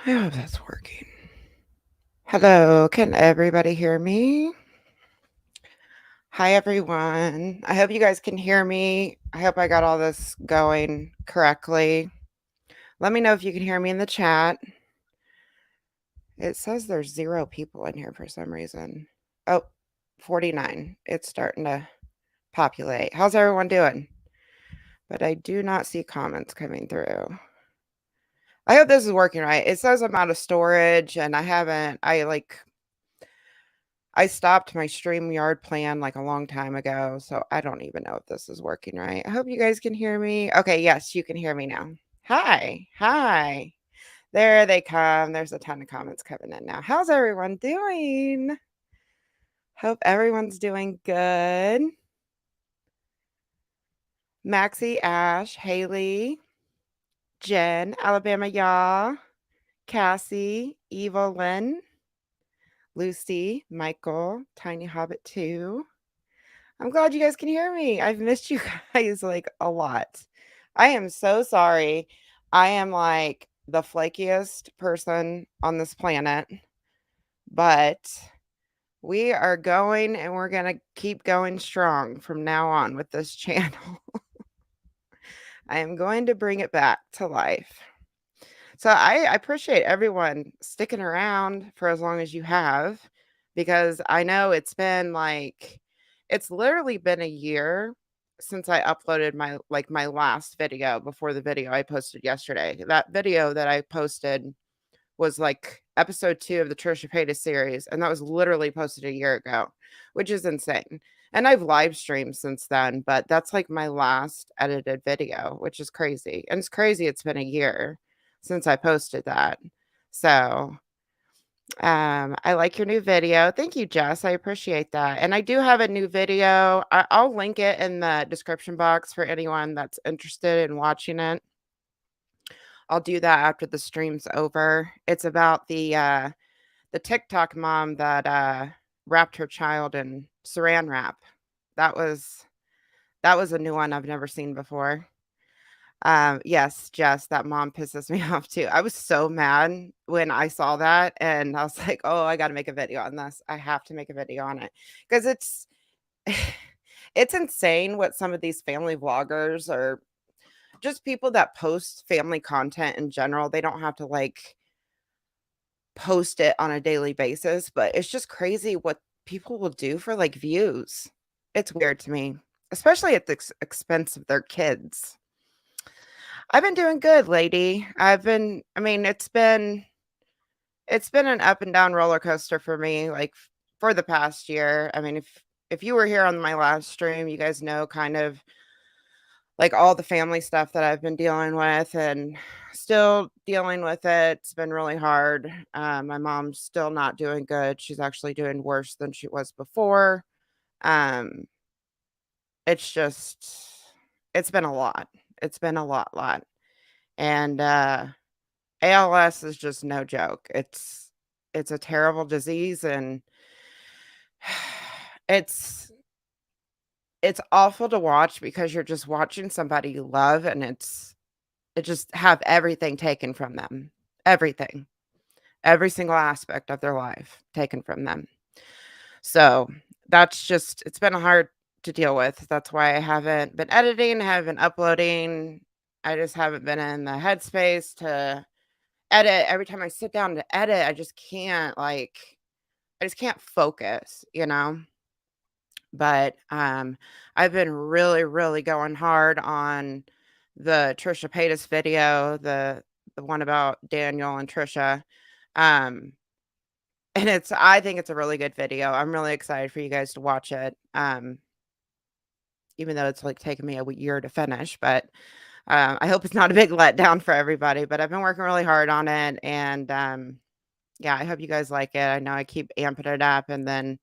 I hope that's working. Hello, can everybody hear me? Hi, everyone. I hope you guys can hear me. I hope I got all this going correctly. Let me know if you can hear me in the chat. It says there's 0 people in here for some reason. Oh, 49. It's starting to populate. How's everyone doing? But I do not see comments coming through. I hope this is working right. It says I'm out of storage and I stopped my StreamYard plan like a long time ago, so I don't even know if this is working right. I hope you guys can hear me. Okay, yes, you can hear me now. Hi. Hi. There they come. There's a ton of comments coming in now. How's everyone doing? Hope everyone's doing good. Maxie, Ash, Haley, Jen, Alabama Yaw, Cassie, Evelyn, Lucy, Michael, Tiny Hobbit 2. I'm glad you guys can hear me. I've missed you guys like a lot. I am so sorry. I am like the flakiest person on this planet, but we are going and we're going to keep going strong from now on with this channel. I am going to bring it back to life. So I appreciate everyone sticking around for as long as you have, because I know it's literally been a year since I uploaded my last video before the video I posted yesterday. That video that I posted was like episode 2 of the Trisha Paytas series, and that was literally posted a year ago, which is insane. And I've live streamed since then, but that's like my last edited video, which is crazy. And it's crazy it's been a year since I posted that. So, I like your new video. Thank you, Jess. I appreciate that. And I do have a new video. I'll link it in the description box for anyone that's interested in watching it. I'll do that after the stream's over. It's about the TikTok mom that wrapped her child in saran wrap. That was that was a new one I've never seen before. Yes, Jess, that mom pisses me off too. I was so mad when I saw that and I was like, "Oh, I got to make a video on this. I have to make a video on it." Cuz it's insane what some of these family vloggers or just people that post family content in general, they don't have to like post it on a daily basis, but it's just crazy what people will do for like views. It's weird to me, especially at the expense of their kids. I've been doing good, lady. I mean, it's been an up and down roller coaster for me like for the past year. I mean, if you were here on my last stream, you guys know kind of like all the family stuff that I've been dealing with and still dealing with it. It's been really hard. My mom's still not doing good. She's actually doing worse than she was before. Um, it's just, it's been a lot. It's been a lot. And ALS is just no joke. It's a terrible disease and it's it's awful to watch because you're just watching somebody you love and it just have everything taken from them. Everything. Every single aspect of their life taken from them. So, that's just it's been hard to deal with. That's why I haven't been editing, haven't been uploading. I just haven't been in the headspace to edit. Every time I sit down to edit, I just can't focus, you know? But, I've been really going hard on the Trisha Paytas video, the one about Daniel and Trisha. Um, and I think it's a really good video. I'm really excited for you guys to watch it. Even though it's like taken me a year to finish, but I hope it's not a big letdown for everybody. But I've been working really hard on it, and yeah, I hope you guys like it. I know I keep amping it up and then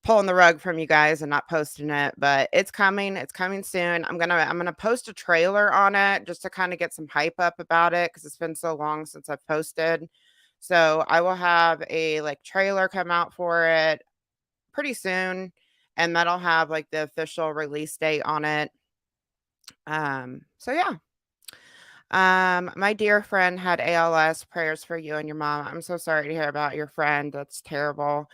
pulling the rug from you guys and not posting it, but it's coming. It's coming soon. I'm gonna post a trailer on it just to kind of get some hype up about it because it's been so long since I've posted. So I will have a like trailer come out for it pretty soon, and that'll have like the official release date on it. So yeah. My dear friend had ALS. Prayers for you and your mom. I'm so sorry to hear about your friend. That's terrible.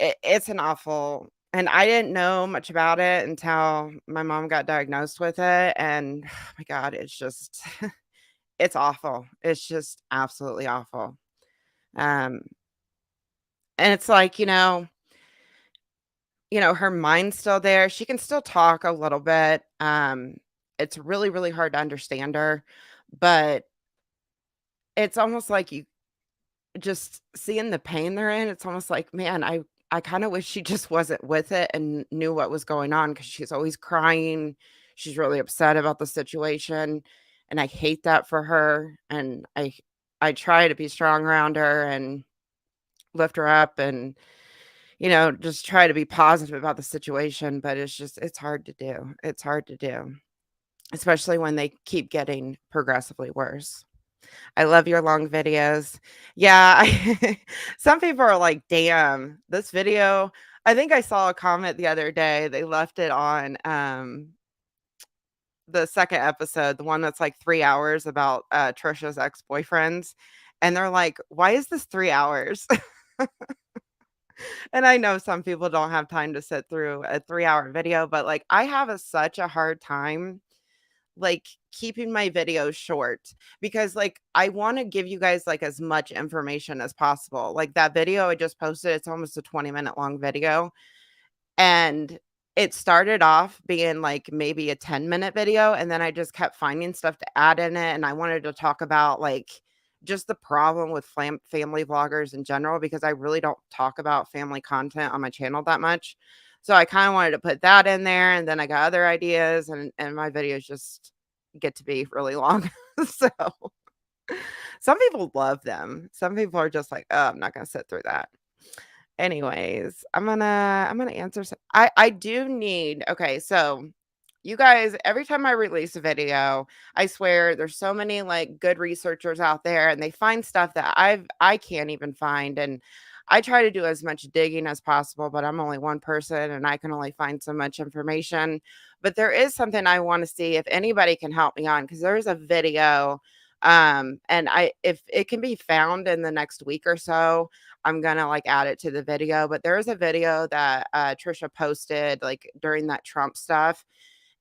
It's an awful, and I didn't know much about it until my mom got diagnosed with it, and oh my god, it's just it's awful. It's just absolutely awful. Um, and it's like, her mind's still there. She can still talk a little bit. It's really, really hard to understand her, but it's almost like you just seeing the pain they're in, it's almost like, man, I kinda wish she just wasn't with it and knew what was going on because she's always crying. She's really upset about the situation, and I hate that for her, and I try to be strong around her and lift her up and, just try to be positive about the situation, but it's hard to do. It's hard to do, especially when they keep getting progressively worse. I love your long videos. Yeah, some people are like, "Damn, this video." I think I saw a comment the other day, they left it on, the 2nd episode, the one that's like 3 hours about, Trisha's ex-boyfriends, and they're like, "Why is this 3 hours?" And I know some people don't have time to sit through a 3-hour video, but, like, I have such a hard time like keeping my videos short because like I want to give you guys like as much information as possible. Like that video I just posted, it's almost a 20-minute long video. And it started off being like maybe a 10-minute video. And then I just kept finding stuff to add in it. And I wanted to talk about like just the problem with family vloggers in general, because I really don't talk about family content on my channel that much. So I kind of wanted to put that in there. And then I got other ideas, and my videos just get to be really long. So some people love them. Some people are just like, oh, I'm not going to sit through that. Anyways, I'm gonna answer some I do need okay, so you guys, every time I release a video, I swear there's so many like good researchers out there and they find stuff that I can't even find. And I try to do as much digging as possible, but I'm only one person and I can only find so much information. But there is something I want to see if anybody can help me on because there's a video and I if it can be found in the next week or so, I'm gonna like add it to the video. But there is a video that Trisha posted like during that Trump stuff,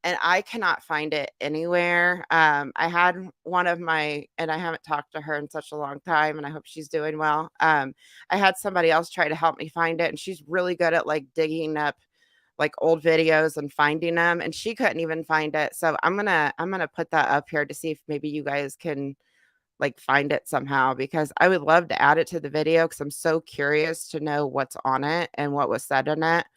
and I cannot find it anywhere. I had one of my, and I haven't talked to her in such a long time, and I hope she's doing well. I had somebody else try to help me find it, and she's really good at like digging up like old videos and finding them, and she couldn't even find it. So I'm gonna put that up here to see if maybe you guys can like find it somehow because I would love to add it to the video because I'm so curious to know what's on it and what was said in it.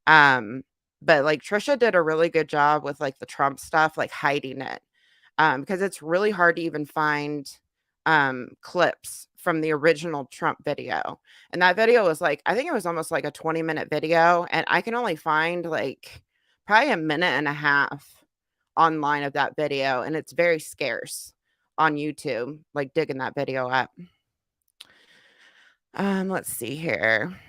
Um, but like Trisha did a really good job with like the Trump stuff, like hiding it. Because it's really hard to even find clips from the original Trump video. And that video was like, I think it was almost like a 20-minute video. And I can only find like probably a minute and a half online of that video. And it's very scarce on YouTube, like digging that video up. Let's see here.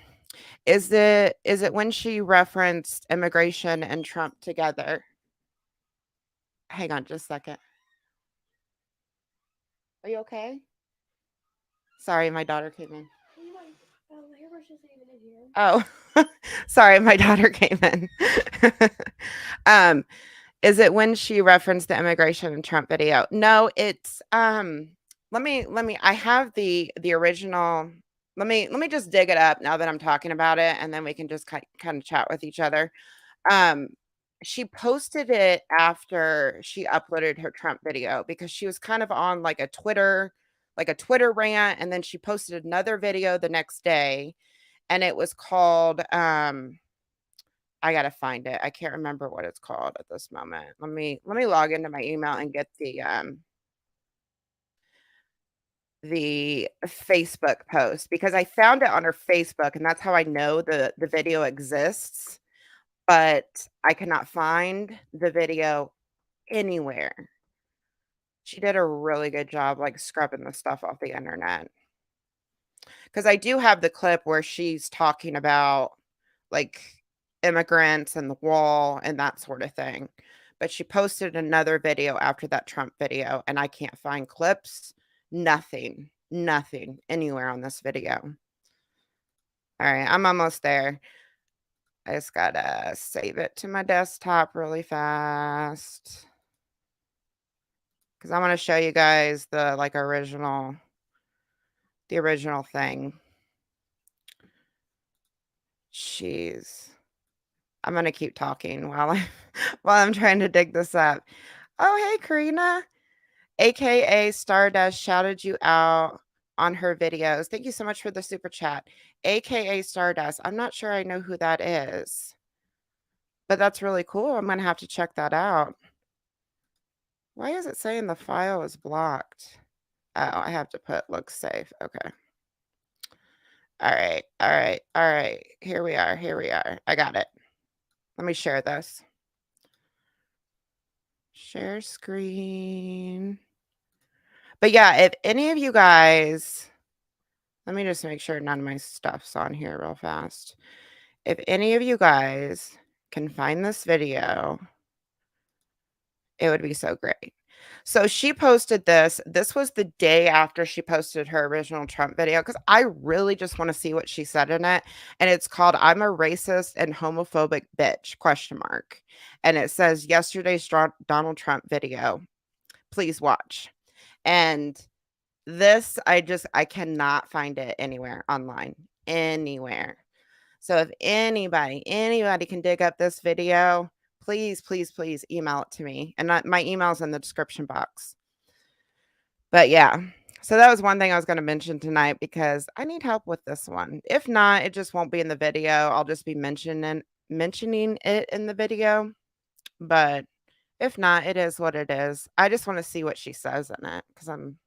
Is it when she referenced immigration and Trump together? Hang on just a second. Are you okay? Sorry, my daughter came in. Oh, sorry, my daughter came in. um, is it when she referenced the immigration and Trump video? No, it's let me I have the original. Let me just dig it up now that I'm talking about it, and then we can just kind of chat with each other. Um, she posted it after she uploaded her Trump video because she was kind of on like a Twitter rant, and then she posted another video the next day, and it was called I gotta find it. I can't remember what it's called at this moment. Let me log into my email and get the Facebook post because I found it on her Facebook, and that's how I know the video exists, but I cannot find the video anywhere. She did a really good job, like, scrubbing the stuff off the internet. Because I do have the clip where she's talking about, like, immigrants and the wall and that sort of thing, but she posted another video after that Trump video, and I can't find clips, nothing anywhere on this video. Alright, I'm almost there. I just gotta save it to my desktop really fast, because I wanna show you guys the, like, the original thing. Jeez. I'm gonna keep talking while I while I'm trying to dig this up. Oh, hey, Karina, AKA Stardust shouted you out on her videos. Thank you so much for the super chat. AKA Stardust. I'm not sure I know who that is, but that's really cool. I'm gonna have to check that out. Why is it saying the file is blocked? Oh, I have to put looks safe. Okay. All right. Here we are. Here we are. I got it. Let me share this. Share screen. But yeah, if any of you guys, let me just make sure none of my stuff's on here real fast. If any of you guys can find this video, it would be so great. So she posted this. This was the day after she posted her original Trump video because I really just want to see what she said in it. And it's called "I'm a racist and homophobic bitch?" question mark. And it says yesterday's Donald Trump video. Please watch. And this, I cannot find it anywhere online, anywhere. So if anybody can dig up this video, please email it to me. And my email's in the description box. But yeah, so that was one thing I was going to mention tonight because I need help with this one. If not, it just won't be in the video. I'll just be mentioning it in the video. But if not, it is what it is. I just want to see what she says in it because I'm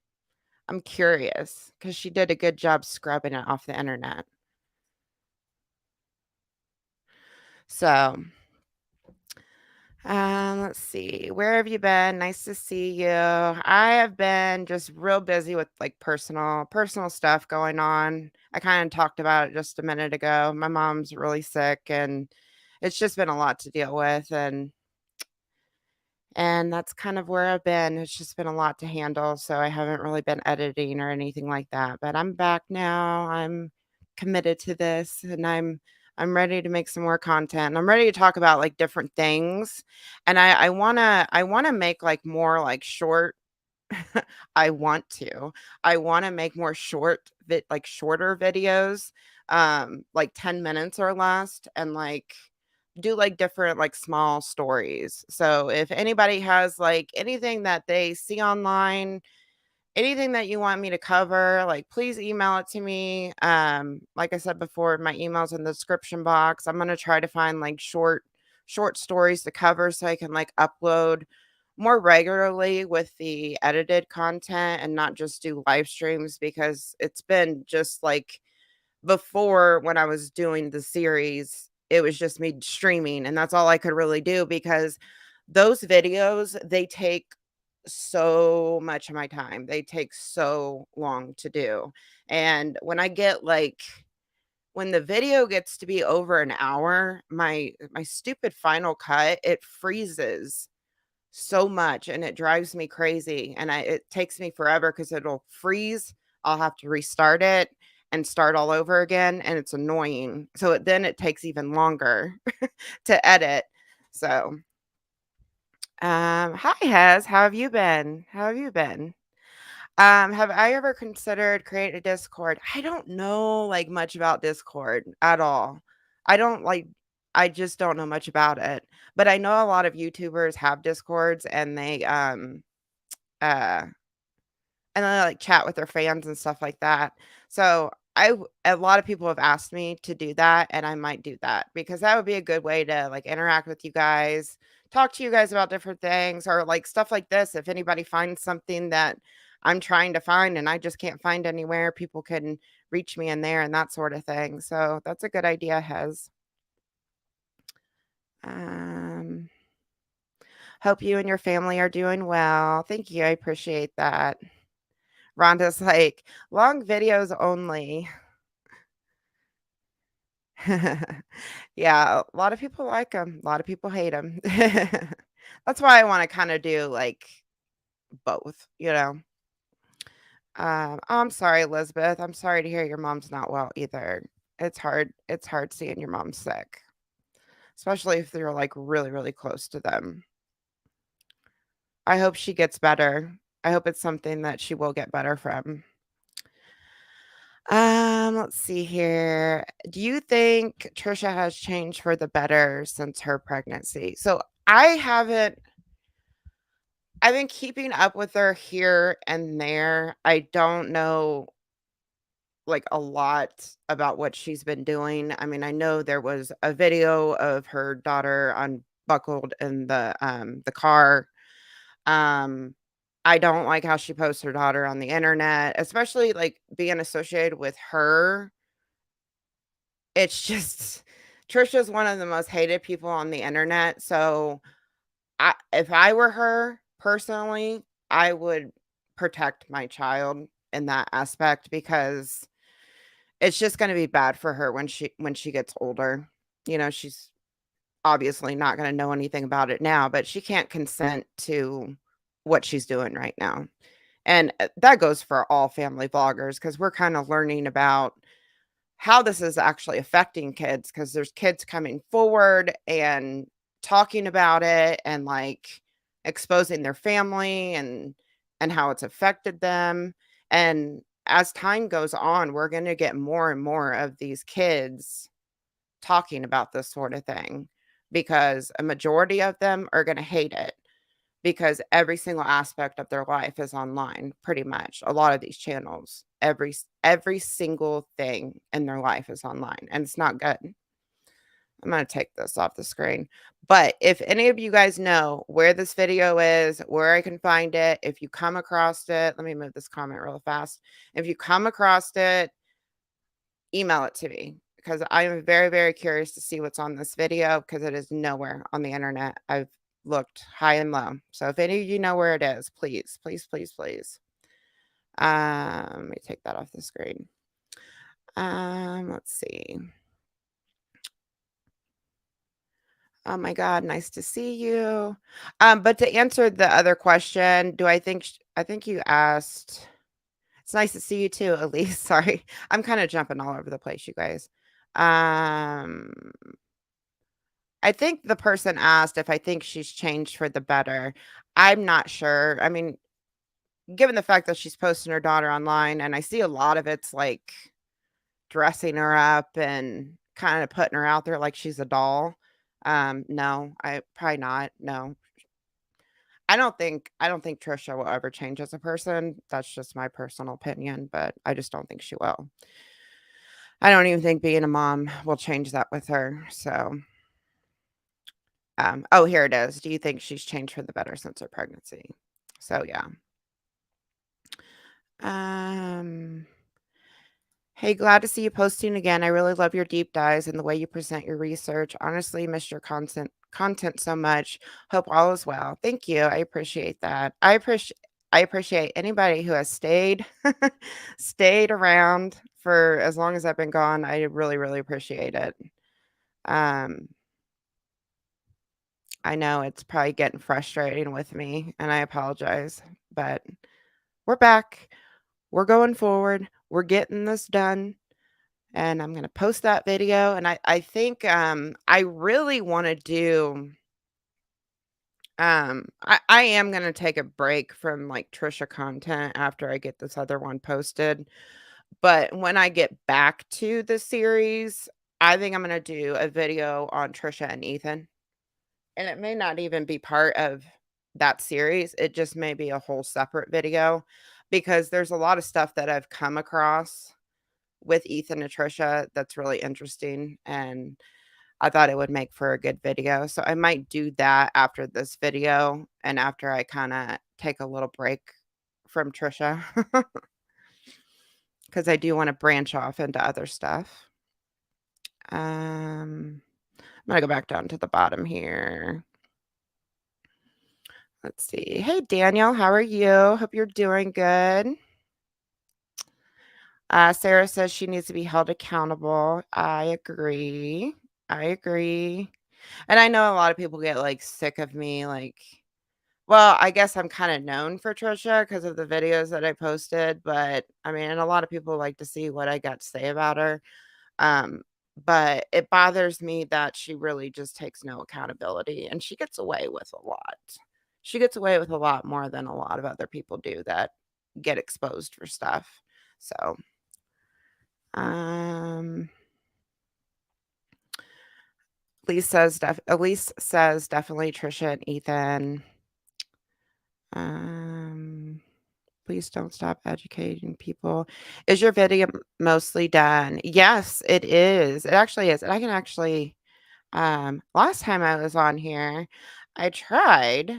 curious because she did a good job scrubbing it off the internet. So, let's see. Where have you been? Nice to see you. I have been just real busy with like personal stuff going on. I kind of talked about it just a minute ago. My mom's really sick and it's just been a lot to deal with and that's kind of where I've been. It's just been a lot to handle, so I haven't really been editing or anything like that, but I'm back now. I'm committed to this, and I'm ready to make some more content. I'm ready to talk about, like, different things, and I wanna make, like, more, like, short I want to. I wanna make more shorter videos, like 10 minutes or less, and, like, do like different like small stories. So if anybody has like anything that they see online, anything that you want me to cover, like please email it to me. Like I said before, my email's in the description box. I'm going to try to find like short stories to cover so I can like upload more regularly with the edited content and not just do live streams because it's been just like before when I was doing the series, it was just me streaming, and that's all I could really do because those videos, they take so much of my time. They take so long to do. And when the video gets to be over an hour, my stupid Final Cut, it freezes so much and it drives me crazy and it takes me forever because it'll freeze. I'll have to restart it and start all over again and it's annoying. So then it takes even longer to edit. So, hi Hez, how have you been? How have you been? Have I ever considered creating a Discord? I don't know like much about Discord at all. I don't like I just don't know much about it. But I know a lot of YouTubers have Discords and uh they like chat with their fans and stuff like that. So a lot of people have asked me to do that and I might do that because that would be a good way to like interact with you guys, talk to you guys about different things or like stuff like this. If anybody finds something that I'm trying to find and I just can't find anywhere, people can reach me in there and that sort of thing. So that's a good idea, Hez. Um, hope you and your family are doing well. Thank you. I appreciate that. Rhonda's like, long videos only. Yeah, a lot of people like them. A lot of people hate them. That's why I wanna kinda do, like, both, you know? I'm sorry, Elizabeth. I'm sorry to hear your mom's not well either. It's hard seeing your mom sick, especially if you're, like, really, really close to them. I hope she gets better. I hope it's something that she will get better from. Let's see here. Do you think Trisha has changed for the better since her pregnancy? So I've been keeping up with her here and there. I don't know like a lot about what she's been doing. I mean, I know there was a video of her daughter unbuckled in the car. Um I don't like how she posts her daughter on the internet, especially like being associated with her. It's just Trisha's one of the most hated people on the internet, so if I were her personally, I would protect my child in that aspect because it's just gonna be bad for her when she gets older. You know, she's obviously not gonna know anything about it now, but she can't consent to what she's doing right now. And, that goes for all family vloggers because 'cause we're kinda learning about how this is actually affecting kids because there's kids coming forward and talking about it and, like, exposing their family and how it's affected them, and as time goes on, we're gonna get more and more of these kids talking about this sort of thing because a majority of them are gonna hate it because every single aspect of their life is online, pretty much. A lot of these channels, every single thing in their life is online, and it's not good. I'm gonna take this off the screen. But if any of you guys know where this video is, where I can find it, if you come across it, let me move this comment real fast. If you come across it, email it to me because I am very, very curious to see what's on this video because it is nowhere on the internet. I've looked high and low. So if any of you know where it is, please, please, please, please. Let me take that off the screen. Let's see. Oh my God, nice to see you. But to answer the other question, do I think I think you asked. It's nice to see you too, Elise. Sorry. I'm kind of jumping all over the place, you guys. Um I think the person asked if I think she's changed for the better. I'm not sure. I mean, given the fact that she's posting her daughter online and I see a lot of it's like dressing her up and kind of putting her out there like she's a doll. No, I probably not. No. I don't think Trisha will ever change as a person. That's just my personal opinion, but I just don't think she will. I don't even think being a mom will change that with her. So, oh, here it is. Do you think she's changed for the better since her pregnancy? So, yeah. Um, Hey, glad to see you posting again. I really love your deep dives and the way you present your research. Honestly, miss your content so much. Hope all is well. Thank you. I appreciate that. I appreciate anybody who has stayed stayed around for as long as I've been gone. I really, really appreciate it. Um, I know it's probably getting frustrating with me, and I apologize, but we're back. We're going forward. We're getting this done. And I'm gonna post that video, and I think, I really wanna do, I am gonna take a break from, like, Trisha content after I get this other one posted, but when I get back to the series, I think I'm gonna do a video on Trisha and Ethan, and it may not even be part of that series, it just may be a whole separate video, because there's a lot of stuff that I've come across with Ethan and Trisha that's really interesting, and I thought it would make for a good video. So I might do that after this video and after I kinda take a little break from Trisha, because I do wanna branch off into other stuff. I'm gonna go back down to the bottom here. Let's see. Hey, Daniel, how are you? Hope you're doing good. Sarah says she needs to be held accountable. I agree. I agree. And I know a lot of people get, like, sick of me, like well, I guess I'm kinda known for Trisha because of the videos that I posted, but, I mean, and a lot of people like to see what I got to say about her, um, but it bothers me that she really just takes no accountability, and she gets away with a lot. She gets away with a lot more than a lot of other people do that get exposed for stuff. So, um, Elise says definitely Trisha and Ethan. Um Please don't stop educating people. Is your video mostly done? Yes, it is. It actually is. And I can actually, last time I was on here, I tried,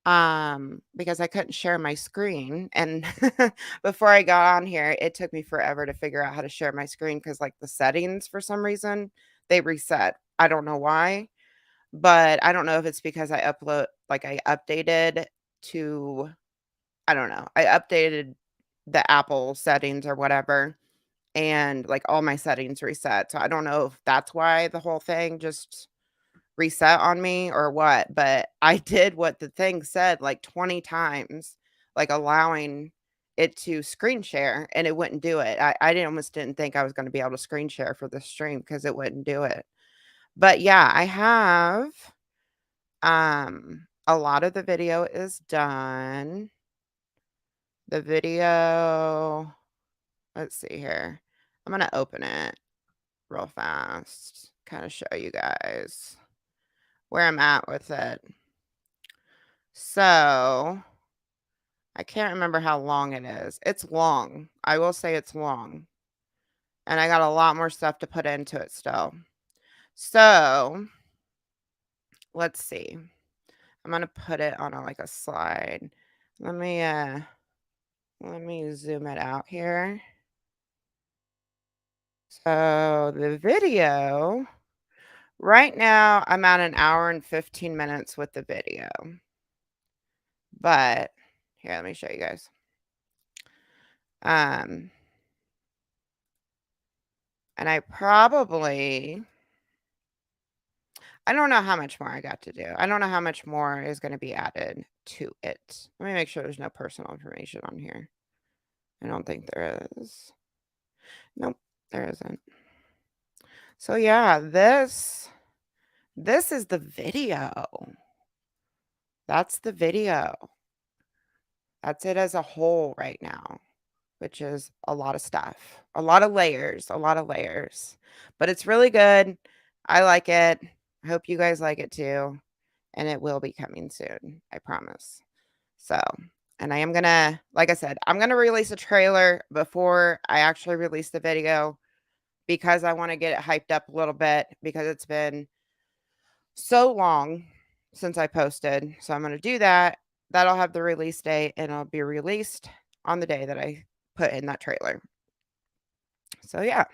because I couldn't share my screen. And before I got on here, it took me forever to figure out how to share my screen because, like, the settings for some reason, they reset. I don't know why, but I don't know if it's because I updated to I don't know. I updated the Apple settings or whatever, and, like, all my settings reset. So I don't know if that's why the whole thing just reset on me or what, but I did what the thing said, like, 20 times, like, allowing it to screen share, and it wouldn't do it. Almost didn't think I was gonna be able to screen share for the stream because it wouldn't do it. But, yeah, I have, a lot of the video is done. The video let's see here. I'm gonna open it real fast, kinda show you guys where I'm at with it. So, I can't remember how long it is. It's long. I will say it's long, and I got a lot more stuff to put into it still. So, let's see. I'm gonna put it on like a slide. Let me, uh, let me zoom it out here. So, the video right now, I'm at an hour and 15 minutes with the video. But here, let me show you guys. Um, and I don't know how much more I got to do. I don't know how much more is going to be added to it. Let me make sure there's no personal information on here. I don't think there is. Nope, there isn't. So yeah, this is the video. That's the video. That's it as a whole right now, which is a lot of stuff, a lot of layers, a lot of layers. But it's really good. I like it. I hope you guys like it too. And it will be coming soon, I promise. So, and I am gonna, like I said, I'm gonna release a trailer before I actually release the video because I want to get it hyped up a little bit because it's been so long since I posted. So I'm gonna do that. That'll have the release date and it'll be released on the day that I put in that trailer. So yeah,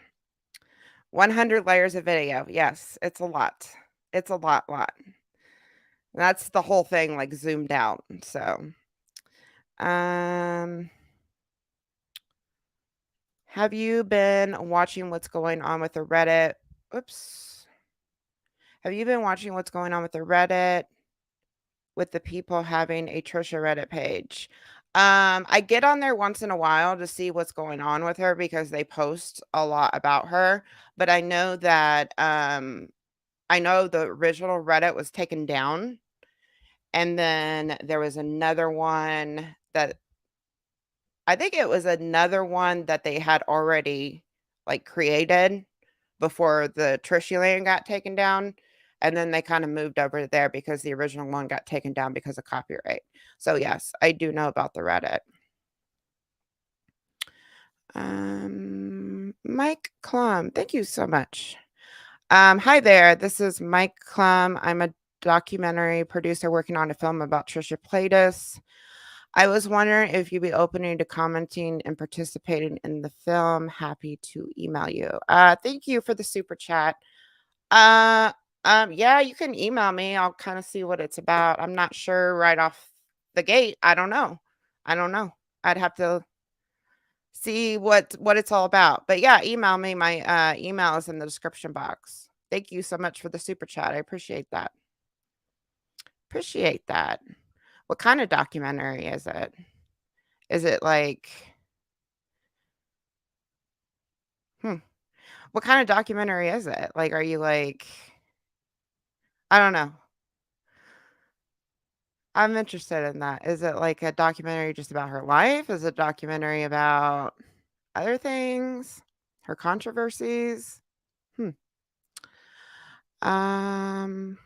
100 layers of video. Yes, it's a lot. It's a lot. That's the whole thing like zoomed out. So, um have you been watching what's going on with the Reddit? Oops. Have you been watching what's going on with the Reddit with the people having a Trisha Reddit page? I get on there once in a while to see what's going on with her because they post a lot about her, but I know the original Reddit was taken down, and then there was another one that I think it was another one that they had already, like, created before the Trishy Land got taken down, and then they kinda moved over there because the original one got taken down because of copyright. So, yes, I do know about the Reddit. Mike Klum, thank you so much. Hi there, this is Mike Klum. I'm a documentary producer working on a film about Trisha Paytas. I was wondering if you'd be open to commenting and participating in the film. Happy to email you. Thank you for the super chat. Uh, yeah, you can email me. I'll kind of see what it's about. I'm not sure right off the gate. I don't know. I don't know. I'd have to see what it's all about. But yeah, email me. My email is in the description box. Thank you so much for the super chat. I appreciate that. Appreciate that. What kind of documentary is it? Is it like hmm, what kind of documentary is it? Like, are you like I don't know. I'm interested in that. Is it like a documentary just about her life? Is it a documentary about other things? Her controversies? Hmm. Um,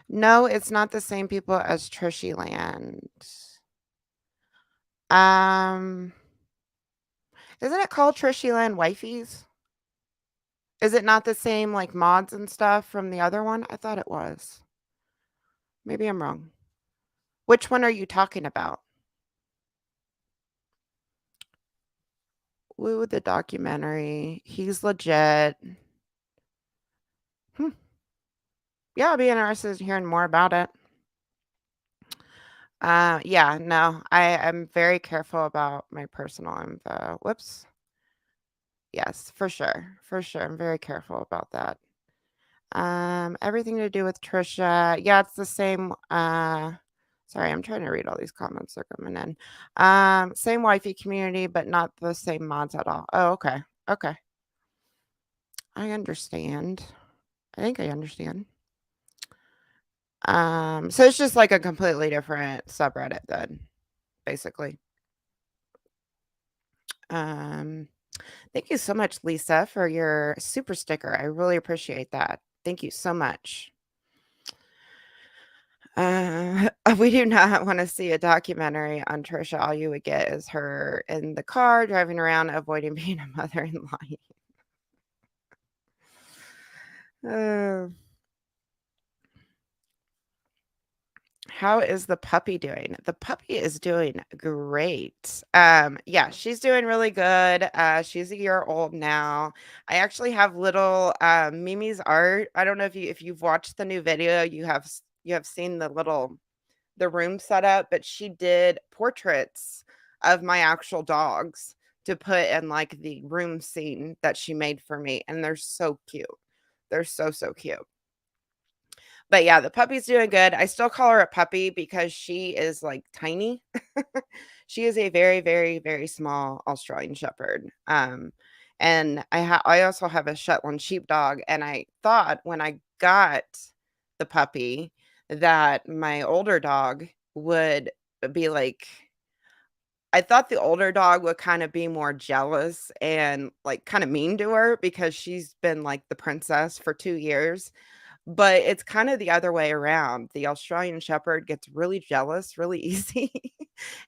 no, it's not the same people as Trishy Land. Um, isn't it called Trishy Land Wifeys? Is it not the same like mods and stuff from the other one? I thought it was. Maybe I'm wrong. Which one are you talking about? Woo, the documentary. He's legit. Hmm. Yeah, I'll be interested in hearing more about it. Yeah, no, I'm very careful about my personal info. Whoops. Yes, for sure. For sure. I'm very careful about that. Everything to do with Trisha. Yeah, it's the same. Sorry, I'm trying to read all these comments that are coming in. Same wifey community, but not the same mods at all. Oh, okay. Okay. I understand. I think I understand. So it's just like a completely different subreddit then, basically. Um, Thank you so much, Lisa, for your super sticker. I really appreciate that. Thank you so much. We do not want to see a documentary on Trisha. All you would get is her in the car driving around, avoiding being a mother-in-law. Uh, how is the puppy doing? The puppy is doing great. Yeah, she's doing really good. She's a year old now. I actually have little Mimi's art. I don't know if you've watched the new video, you have seen the room set up, but she did portraits of my actual dogs to put in like the room scene that she made for me. And they're so cute. They're so, so cute. But yeah, the puppy's doing good. I still call her a puppy because she is like tiny. She is a very, very, very small Australian Shepherd. And I also have a Shetland sheepdog, and I thought when I got the puppy that my older dog would be like I thought the older dog would kinda be more jealous and, like, kinda mean to her because she's been, like, the princess for 2 years, but it's kinda the other way around. The Australian Shepherd gets really jealous really easy,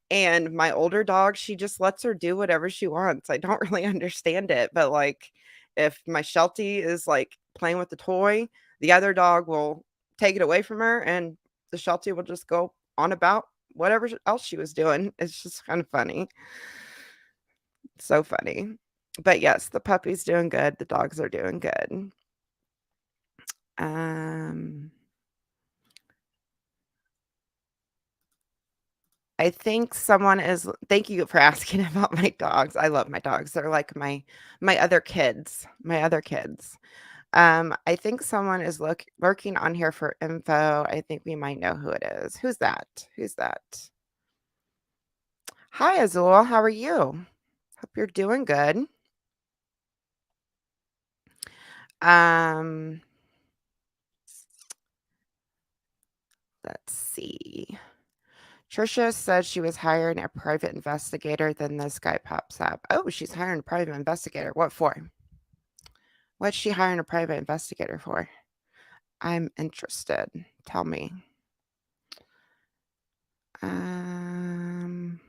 and my older dog, she just lets her do whatever she wants. I don't really understand it, but, like, if my Sheltie is, like, playing with the toy, the other dog will take it away from her, and the Sheltie will just go on about whatever else she was doing. It's just kinda funny. So funny. But, yes, the puppy's doing good, the dogs are doing good. Um I think someone is thank you for asking about my dogs. I love my dogs. They're like my other kids, my other kids. I think someone is lurking on here for info. I think we might know who it is. Who's that? Who's that? Hi, Azul. How are you? Hope you're doing good. Um, let's see. Trisha said she was hiring a private investigator. Then this guy pops up. Oh, she's hiring a private investigator. What for? What's she hiring a private investigator for? I'm interested. Tell me. Um,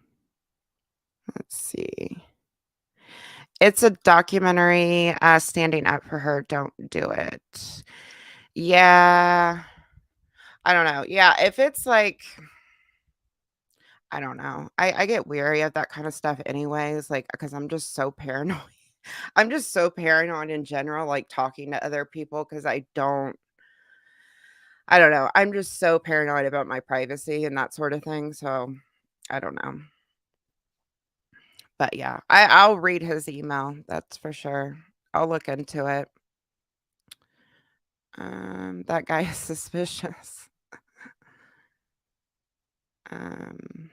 let's see. It's a documentary, standing up for her. Don't do it. Yeah. I don't know. Yeah, if it's like I don't know. I get weary of that kind of stuff anyways, like, because I'm just so paranoid. I'm just so paranoid in general, like, talking to other people because I don't know. I'm just so paranoid about my privacy and that sort of thing, so I don't know. But yeah, I'll read his email, that's for sure. I'll look into it. That guy is suspicious. Um,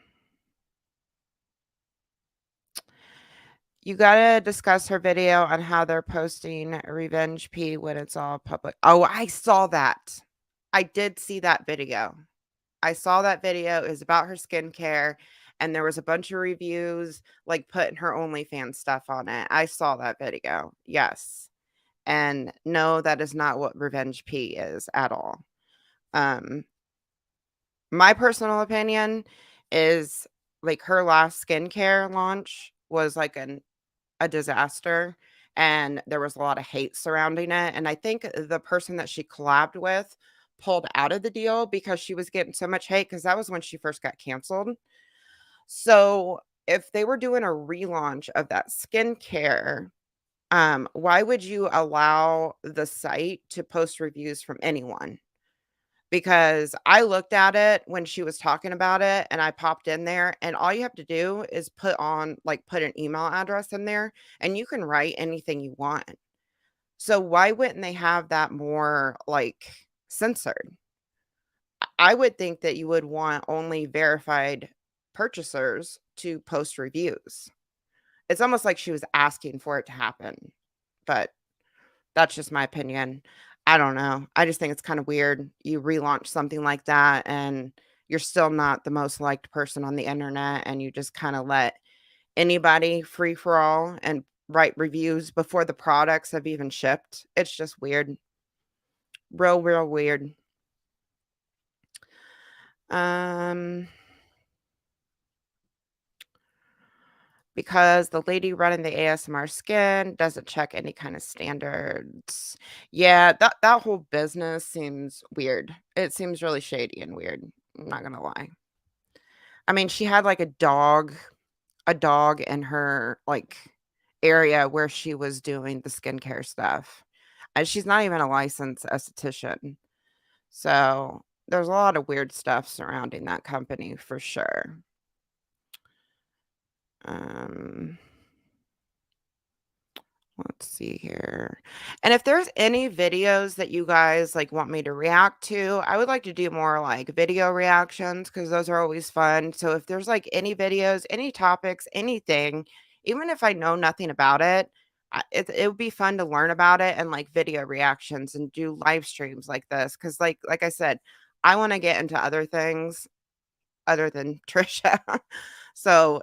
you gotta discuss her video on how they're posting Revenge P when it's all public. Oh, I saw that. I did see that video. I saw that video. It was about her skincare, and there was a bunch of reviews, like, putting her OnlyFans stuff on it. I saw that video. Yes. And no, that is not what Revenge P is at all. Um, my personal opinion is, like, her last skincare launch was like a disaster, and there was a lot of hate surrounding it. And I think the person that she collabed with pulled out of the deal because she was getting so much hate because that was when she first got canceled. So if they were doing a relaunch of that skincare, why would you allow the site to post reviews from anyone? Because I looked at it when she was talking about it and I popped in there, and all you have to do is put an email address in there and you can write anything you want. So why wouldn't they have that more like censored? I would think that you would want only verified purchasers to post reviews. It's almost like she was asking for it to happen, but that's just my opinion. I don't know. I just think it's kind of weird. You relaunch something like that and you're still not the most liked person on the internet and you just kind of let anybody free for all and write reviews before the products have even shipped. It's just weird. Real, real weird. Um because the lady running the ASMR skin doesn't check any kind of standards. Yeah, that whole business seems weird. It seems really shady and weird. I'm not gonna lie. I mean, she had like a dog in her like area where she was doing the skincare stuff. And she's not even a licensed esthetician. So there's a lot of weird stuff surrounding that company for sure. Um Let's see here. And if there's any videos that you guys like want me to react to, I would like to do more like video reactions because those are always fun. So if there's like any videos, any topics, anything, even if I know nothing about it, it would be fun to learn about it and like video reactions and do live streams like this. Cause like I said, I want to get into other things other than Trisha. So,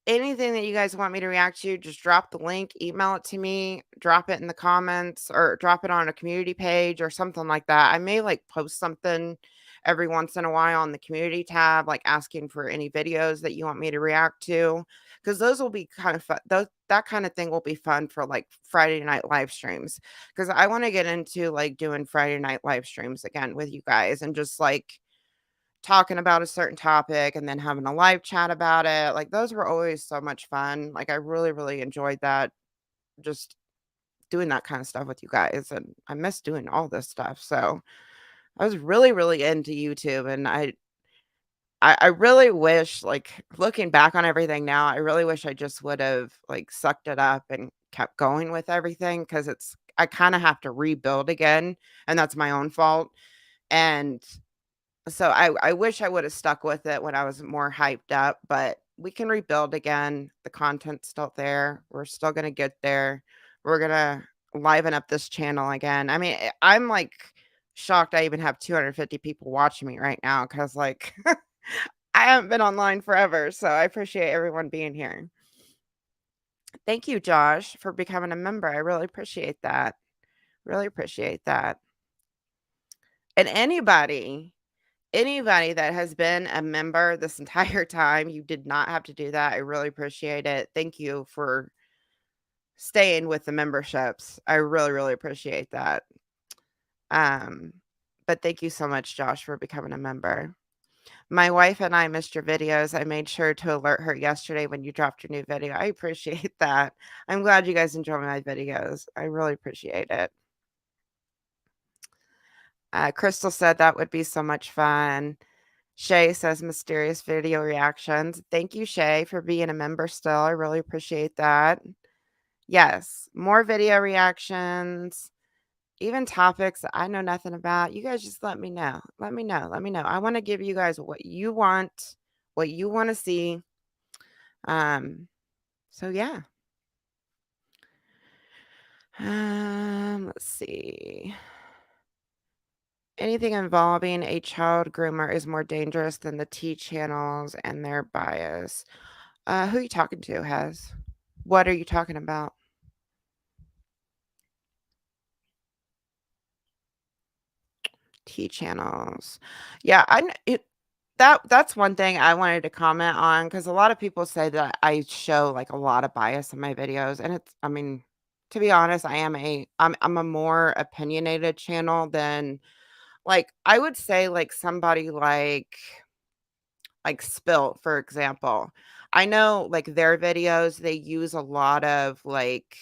anything that you guys want me to react to, just drop the link, email it to me, drop it in the comments, or drop it on a community page or something like that. I may like post something every once in a while on the community tab, like asking for any videos that you want me to react to, because those will be kind of fun. That kind of thing will be fun for like Friday night live streams. Because I want to get into like doing Friday night live streams again with you guys and just like talking about a certain topic and then having a live chat about it. Like those were always so much fun. Like I really, really enjoyed that. Just doing that kind of stuff with you guys. And I miss doing all this stuff. So I was really, really into YouTube. And I really wish, like looking back on everything now, I really wish I just would have like sucked it up and kept going with everything because I kind of have to rebuild again. And that's my own fault. And so I wish I would have stuck with it when I was more hyped up, but we can rebuild again. The content's still there. We're still gonna get there. We're gonna liven up this channel again. I mean, I'm like shocked I even have 250 people watching me right now because like I haven't been online forever. So I appreciate everyone being here. Thank you, Josh, for becoming a member. I really appreciate that. Really appreciate that. And anybody that has been a member this entire time, you did not have to do that. I really appreciate it. Thank you for staying with the memberships. I really, really appreciate that. Um, but thank you so much, Josh, for becoming a member. My wife and I missed your videos. I made sure to alert her yesterday when you dropped your new video. I appreciate that. I'm glad you guys enjoy my videos. I really appreciate it. Crystal said that would be so much fun. Shay says mysterious video reactions. Thank you, Shay, for being a member still. I really appreciate that. Yes, more video reactions. even topics that I know nothing about, you guys just let me know. Let me know. Let me know. I want to give you guys what you want to see. Um, so yeah. Let's see. Anything involving a child groomer is more dangerous than the T channels and their bias. Who are you talking to, Has? What are you talking about? T channels. Yeah, that's one thing I wanted to comment on because a lot of people say that I show like a lot of bias in my videos, and I mean, to be honest, I'm a more opinionated channel than like I would say like somebody like Spilt, for example. I know like their videos, they use a lot of like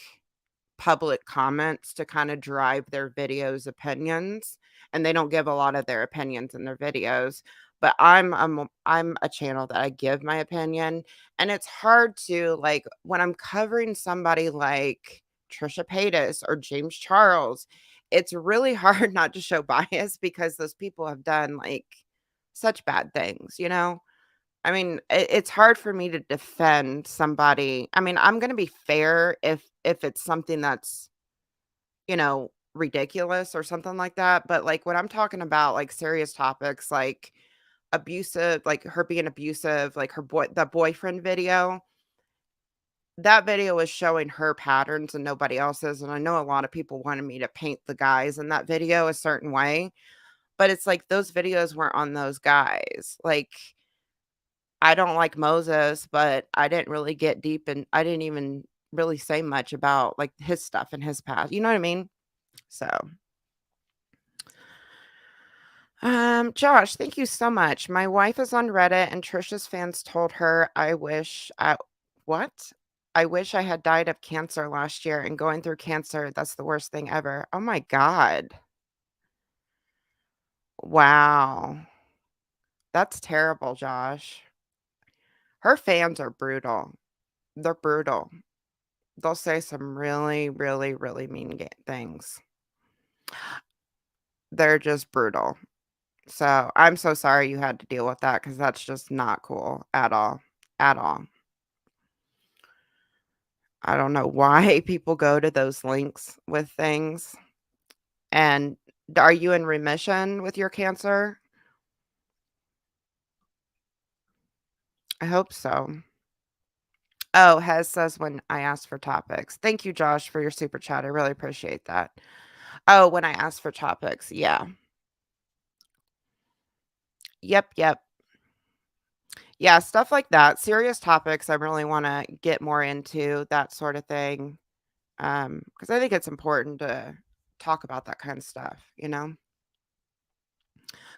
public comments to kinda drive their videos' opinions, and they don't give a lot of their opinions in their videos, but I'm a channel that I give my opinion, and it's hard to, like, when I'm covering somebody like Trisha Paytas or James Charles, it's really hard not to show bias because those people have done, like, such bad things, you know? I mean, it's hard for me to defend somebody. I mean, I'm gonna be fair if it's something that's, ridiculous or something like that, but, like, when I'm talking about, like, serious topics, like abusive like her being abusive, like the boyfriend video, that video was showing her patterns and nobody else's, and I know a lot of people wanted me to paint the guys in that video a certain way, but it's like those videos weren't on those guys. Like, I don't like Moses, but I didn't really get deep and I didn't even really say much about, like, his stuff in his past, you know what I mean? So, Josh, thank you so much. My wife is on Reddit and Trisha's fans told her what? I wish I had died of cancer last year and going through cancer, that's the worst thing ever. Oh my god. Wow. That's terrible, Josh. Her fans are brutal. They're brutal. They'll say some really, really, really mean things. They're just brutal. So, I'm so sorry you had to deal with that because that's just not cool at all, at all. I don't know why people go to those links with things. And are you in remission with your cancer? I hope so. Oh, Hez says when I ask for topics. Thank you, Josh, for your super chat. I really appreciate that. Oh, when I ask for topics. Yeah. Yep, yep. Yeah, stuff like that. Serious topics I really want to get more into, that sort of thing. Because I think it's important to talk about that kind of stuff, you know?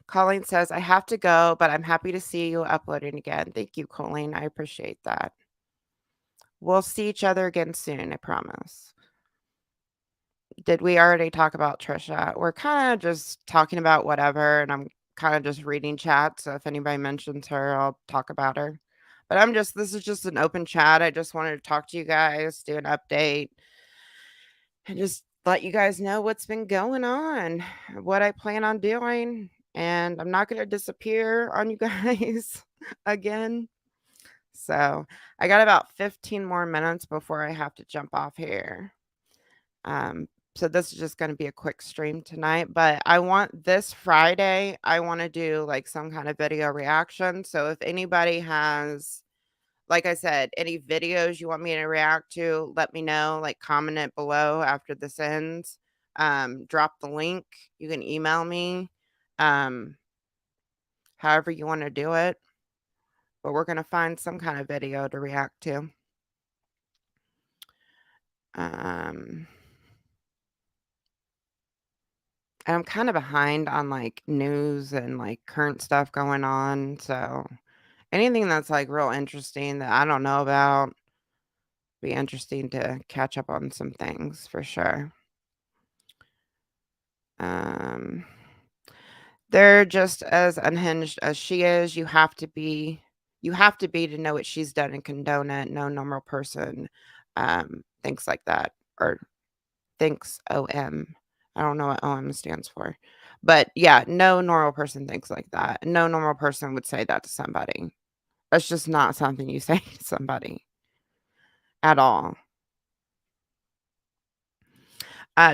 Colleen says, I have to go, but I'm happy to see you uploading again. Thank you, Colleen. I appreciate that. We'll see each other again soon, I promise. Did we already talk about Trisha? We're kind of just talking about whatever, and I'm kind of just reading chat. So if anybody mentions her, I'll talk about her. But this is just an open chat. I just wanted to talk to you guys, do an update, and just let you guys know what's been going on, what I plan on doing. And I'm not going to disappear on you guys again. So I got about 15 more minutes before I have to jump off here. So this is just going to be a quick stream tonight, but I want this Friday, I want to do like some kind of video reaction. So if anybody has, like I said, any videos you want me to react to, let me know, like comment it below after this ends. Drop the link. You can email me. Um, however you want to do it, but we're going to find some kind of video to react to. And I'm kind of behind on like news and like current stuff going on. So anything that's like real interesting that I don't know about, be interesting to catch up on some things for sure. Um, they're just as unhinged as she is. You have to be to know what she's done and condone it. No normal person thinks like that or thinks OM. I don't know what OM stands for. But yeah, no normal person thinks like that. No normal person would say that to somebody. That's just not something you say to somebody at all.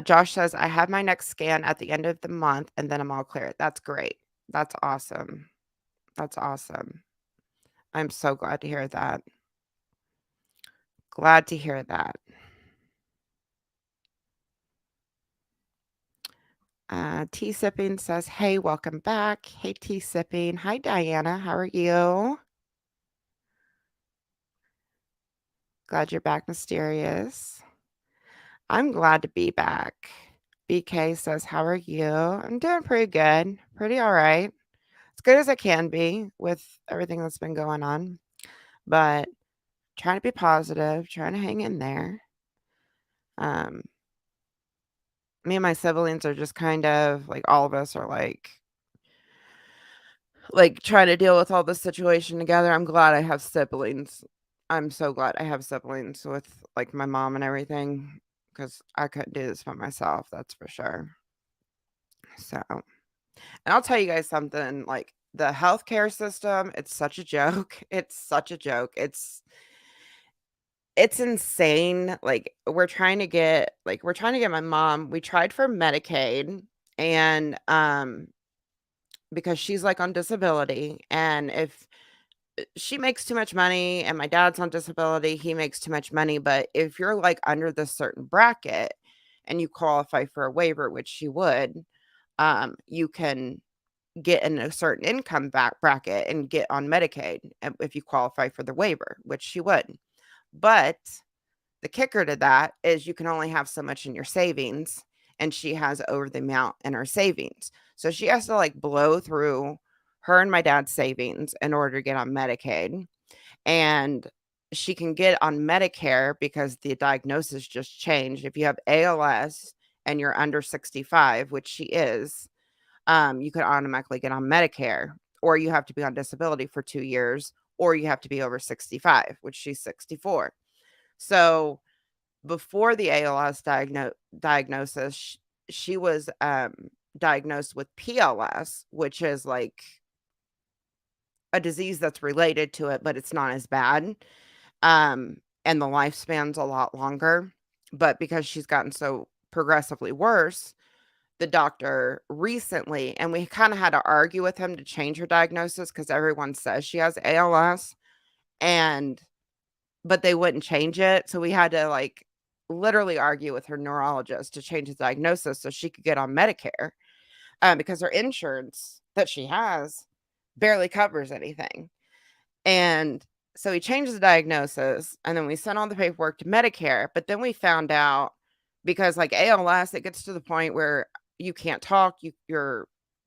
Josh says, I have my next scan at the end of the month and then I'm all clear. That's great. That's awesome. That's awesome. I'm so glad to hear that. Glad to hear that. Tea Sipping says, hey, welcome back. Hey, Tea Sipping. Hi, Diana. How are you? Glad you're back, Mysterious. I'm glad to be back. BK says, how are you? I'm doing pretty good. Pretty all right. As good as I can be with everything that's been going on. But trying to be positive, trying to hang in there. Um, Me and my siblings are just kind of like all of us are like trying to deal with all this situation together. I'm glad I have siblings. I'm so glad I have siblings with like my mom and everything because I couldn't do this by myself, that's for sure. So, and I'll tell you guys something, like the healthcare system, it's such a joke. It's such a joke. It's insane. Like we're trying to get my mom. We tried for Medicaid and because she's like on disability and if she makes too much money and my dad's on disability, he makes too much money, but if you're like under this certain bracket and you qualify for a waiver, which she would, you can get in a certain income back bracket and get on Medicaid if you qualify for the waiver, which she would. But the kicker to that is you can only have so much in your savings, and she has over the amount in her savings. So she has to like blow through her and my dad's savings in order to get on Medicaid. And she can get on Medicare because the diagnosis just changed. If you have ALS and you're under 65, which she is, you can automatically get on Medicare, or you have to be on disability for 2 years, or you have to be over 65, which she's 64. So before the ALS diagnosis, she was diagnosed with PLS, which is like a disease that's related to it, but it's not as bad. And the lifespan's a lot longer. But because she's gotten so progressively worse, the doctor recently, and we kind of had to argue with him to change her diagnosis because everyone says she has ALS, and but they wouldn't change it. So we had to like literally argue with her neurologist to change the diagnosis so she could get on Medicare, because her insurance that she has barely covers anything. And so we changed the diagnosis and then we sent all the paperwork to Medicare. But then we found out because like ALS, it gets to the point where you can't talk,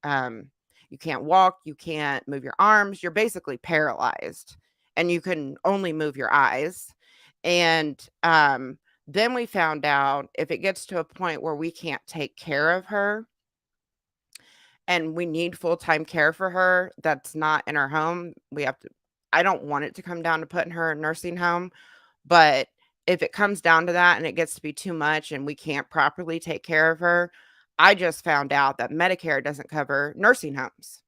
um you can't walk, you can't move your arms, you're basically paralyzed and you can only move your eyes. And then we found out if it gets to a point where we can't take care of her and we need full-time care for her that's not in our home, we have to I don't want it to come down to putting her in a nursing home, but if it comes down to that and it gets to be too much and we can't properly take care of her, I just found out that Medicare doesn't cover nursing homes.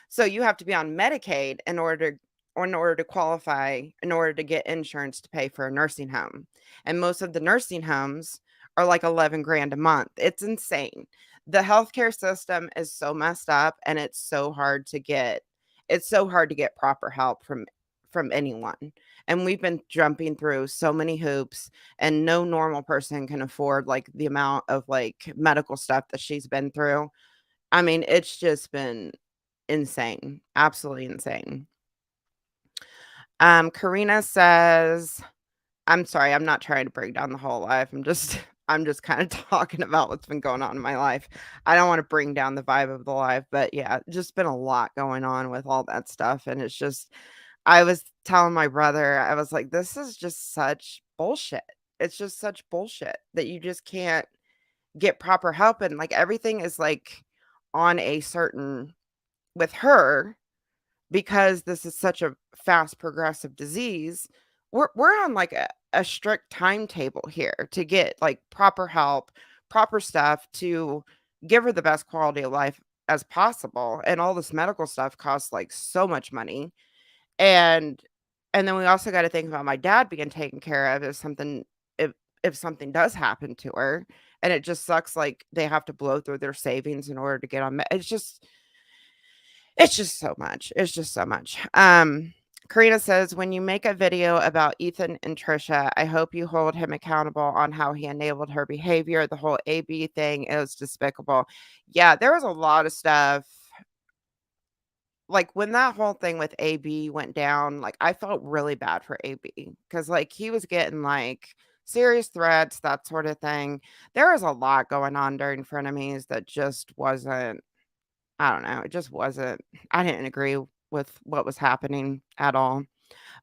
So you have to be on Medicaid in order to qualify, in order to get insurance to pay for a nursing home. And most of the nursing homes are like 11 grand a month. It's insane. The healthcare system is so messed up and it's so hard to get proper help from anyone. And we've been jumping through so many hoops and no normal person can afford like the amount of like medical stuff that she's been through. I mean, it's just been insane, absolutely insane. Karina says, I'm sorry, I'm not trying to break down the whole life. I'm just kind of talking about what's been going on in my life. I don't want to bring down the vibe of the life, but yeah, just been a lot going on with all that stuff. And it's just, I was telling my brother, I was like, this is just such bullshit. It's just such bullshit that you just can't get proper help. And like everything is like on a certain, with her, because this is such a fast progressive disease, we're on like a strict timetable here to get like proper help, proper stuff to give her the best quality of life as possible, and all this medical stuff costs, like, so much money, and and then we also gotta think about my dad being taken care of if if something does happen to her, and it just sucks, like, they have to blow through their savings in order to get on it's just so much. It's just so much. Karina says, "When you make a video about Ethan and Trisha, I hope you hold him accountable on how he enabled her behavior. The whole AB thing is despicable." Yeah, there was a lot of stuff. Like, when that whole thing with AB went down, like, I felt really bad for AB because, like, he was getting, like, serious threats, that sort of thing. There was a lot going on during Frenemies that just wasn't I don't know, it just wasn't I didn't agree with what was happening at all.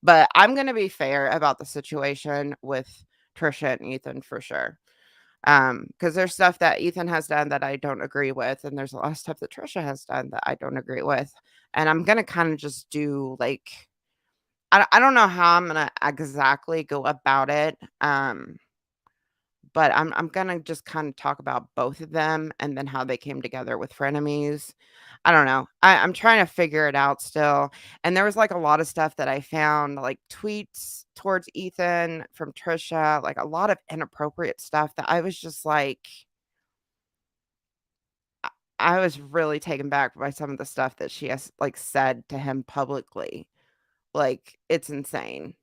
But I'm gonna be fair about the situation with Trisha and Ethan for sure. Because there's stuff that Ethan has done that I don't agree with, and there's a lot of stuff that Trisha has done that I don't agree with. And I'm gonna kinda just do, like I don't know how I'm gonna exactly go about it, but I'm gonna just kinda talk about both of them and then how they came together with frenemies. I don't know. I'm trying to figure it out still, and there was, like, a lot of stuff that I found, like, tweets towards Ethan from Trisha, like, a lot of inappropriate stuff that I was just like I was really taken back by some of the stuff that she has, like, said to him publicly. Like, it's insane.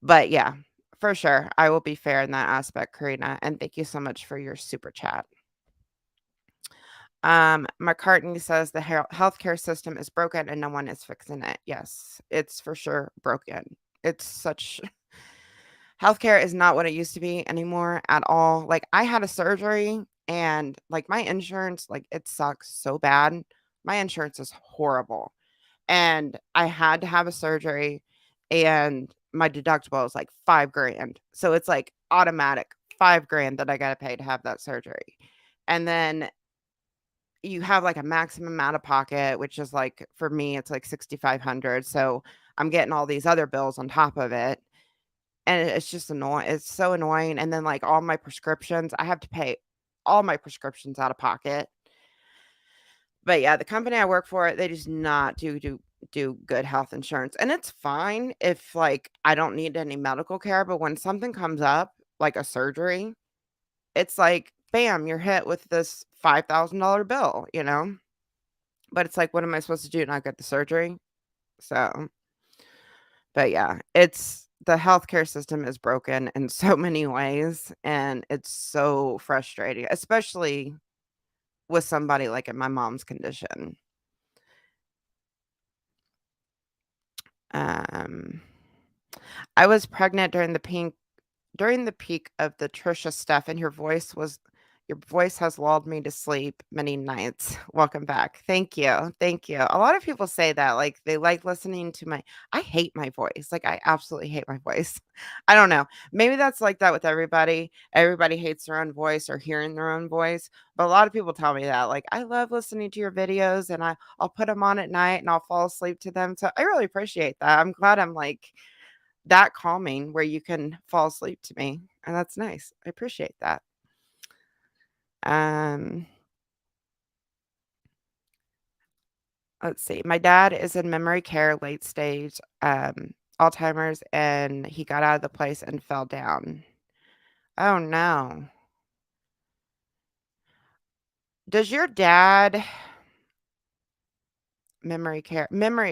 But yeah, for sure, I will be fair in that aspect, Karina, and thank you so much for your super chat. McCartney says the healthcare system is broken and no one is fixing it. Yes, it's for sure broken. It's such healthcare is not what it used to be anymore at all. Like I had a surgery and like my insurance, like it sucks so bad. My insurance is horrible. And I had to have a surgery and my deductible is like 5 grand. So it's like automatic 5 grand that I gotta pay to have that surgery. And then you have, like, a maximum out of pocket, which is, like for me, it's, like, 6,500, so I'm getting all these other bills on top of it, and it's just annoying it's so annoying, and then, like, all my prescriptions, I have to pay all my prescriptions out of pocket. But, yeah, the company I work for, they just not do good health insurance, and it's fine if, like, I don't need any medical care, but when something comes up, like a surgery, it's like, bam, you're hit with this $5,000 bill, you know? But it's like, what am I supposed to do, not get the surgery? So, but yeah, it's the healthcare system is broken in so many ways, and it's so frustrating, especially with somebody like in my mom's condition. Um, I was pregnant during the peak of the Trisha stuff, and your voice has lulled me to sleep many nights. Welcome back. Thank you. Thank you. A lot of people say that, like, they like listening to my I hate my voice. Like, I absolutely hate my voice. I don't know. Maybe that's like that with everybody. Everybody hates their own voice or hearing their own voice. But a lot of people tell me that. Like, I love listening to your videos and I'll put them on at night and I'll fall asleep to them. So I really appreciate that. I'm glad I'm like that calming where you can fall asleep to me, and that's nice. I appreciate that. Um, let's see. My dad is in memory care, late stage, Alzheimer's, and he got out of the place and fell down. Oh no. Does your dad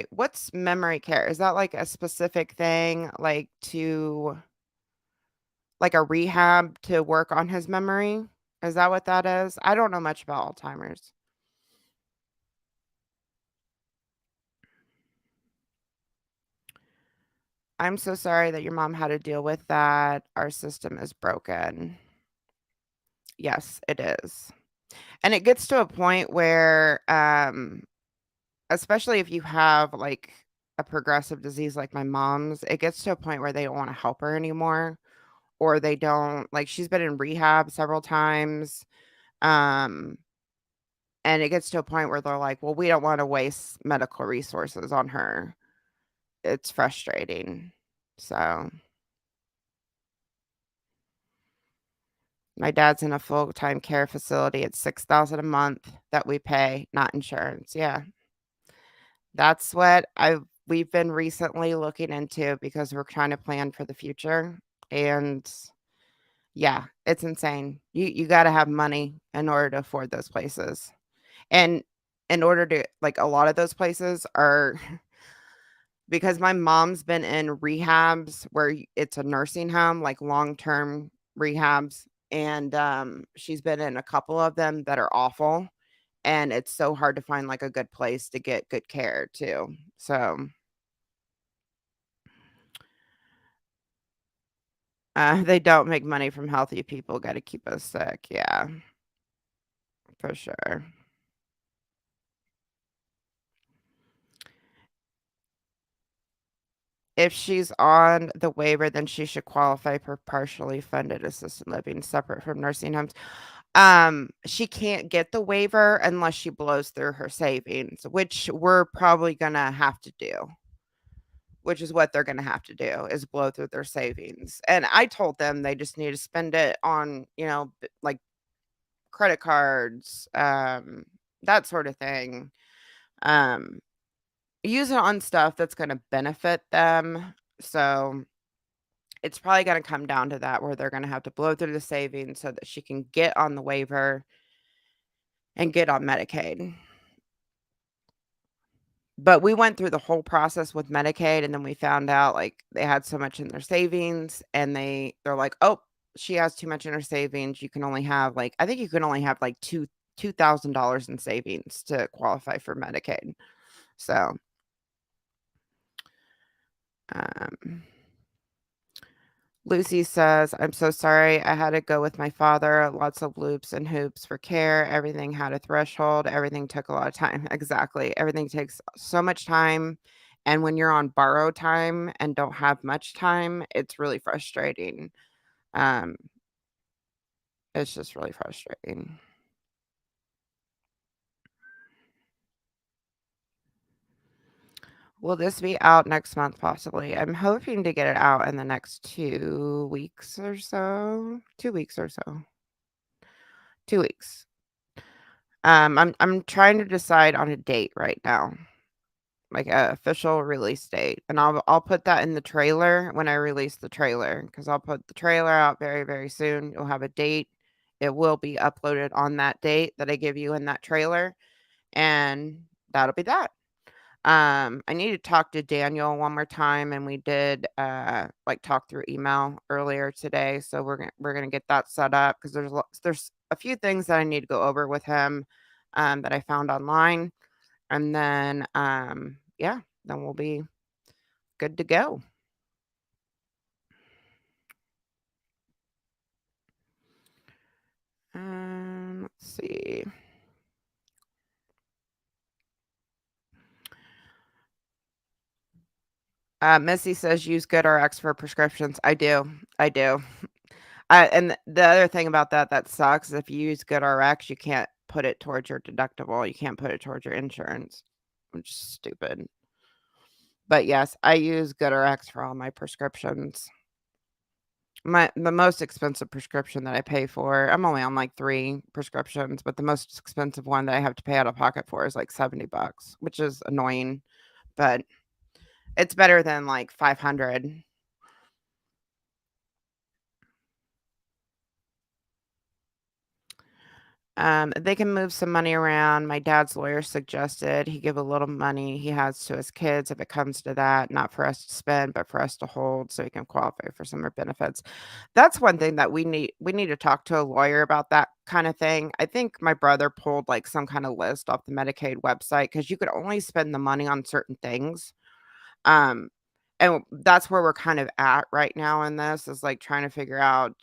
what's memory care? Is that like a specific thing, like to like a rehab to work on his memory? Is that what that is? I don't know much about Alzheimer's. I'm so sorry that your mom had to deal with that. Our system is broken. Yes, it is. And it gets to a point where, especially if you have like a progressive disease like my mom's, it gets to a point where they don't want to help her anymore or they don't like she's been in rehab several times. Um, and it gets to a point where they're like, well, we don't want to waste medical resources on her. It's frustrating. So My dad's in a full-time care facility. It's 6,000 a month that we pay, not insurance. Yeah. That's what we've been recently looking into because we're trying to plan for the future. And yeah, it's insane. You gotta have money in order to afford those places. And in order to like, a lot of those places are because my mom's been in rehabs where it's a nursing home, like long-term rehabs, and, she's been in a couple of them that are awful, and it's so hard to find, like, a good place to get good care too. So, they don't make money from healthy people, gotta keep us sick. Yeah, for sure. If she's on the waiver, then she should qualify for partially funded assisted living separate from nursing homes. She can't get the waiver unless she blows through her savings, which we're probably gonna have to do, which is what they're gonna have to do is blow through their savings. And I told them they just need to spend it on, like credit cards, that sort of thing. Um, Use it on stuff that's gonna benefit them. So it's probably gonna come down to that where they're gonna have to blow through the savings so that she can get on the waiver and get on Medicaid. But we went through the whole process with Medicaid, and then we found out, like, they had so much in their savings, and they're like, "Oh, she has too much in her savings. You can only have, like" I think you can only have, like, $2,000 in savings to qualify for Medicaid. So, um Lucy says, "I'm so sorry. I had to go with my father. Lots of loops and hoops for care. Everything had a threshold. Everything took a lot of time." Exactly. Everything takes so much time. And when you're on borrowed time and don't have much time, it's really frustrating. Um, it's just really frustrating. Will this be out next month, possibly? I'm hoping to get it out in the next 2 weeks or so. 2 weeks or so. 2 weeks. I'm trying to decide on a date right now, like a official release date, and I'll put that in the trailer when I release the trailer because 'cause I'll put the trailer out very, very soon. You'll have a date. It will be uploaded on that date that I give you in that trailer, and that'll be that. I need to talk to Daniel one more time, and we did, like, talk through email earlier today, so we're gonna get that set up because there's a few things that I need to go over with him, that I found online, and then, yeah, then we'll be good to go. Let's see. Missy says, "Use GoodRx for prescriptions." I do, I do. And the other thing about that sucks, if you use GoodRx, you can't put it towards your deductible, you can't put it towards your insurance, which is stupid. But yes, I use GoodRx for all my prescriptions. The most expensive prescription that I pay for I'm only on, like, 3 prescriptions, but the most expensive one that I have to pay out of pocket for is, like, $70, which is annoying, but it's better than, like, 500. They can move some money around. My dad's lawyer suggested he give a little money he has to his kids if it comes to that, not for us to spend, but for us to hold so he can qualify for summer benefits. That's one thing that we need to talk to a lawyer about that kind of thing. I think my brother pulled like some kind of list off the Medicaid website because you could only spend the money on certain things. Um, and that's where we're kind of at right now in this is like trying to figure out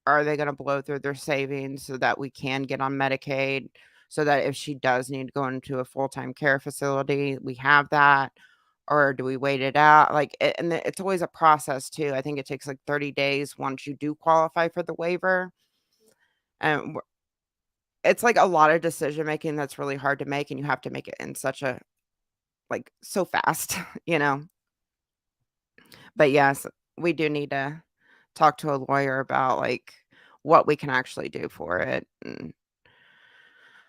are they gonna blow through their savings so that we can get on Medicaid, so that if she does need to go into a full-time care facility, we have that, or do we wait it out? Like, it's always a process too. I think it takes, like, 30 days once you do qualify for the waiver, and it's, like, a lot of decision making that's really hard to make, and you have to make it in such a like, so fast, you know? But yes, we do need to talk to a lawyer about, like, what we can actually do for it, and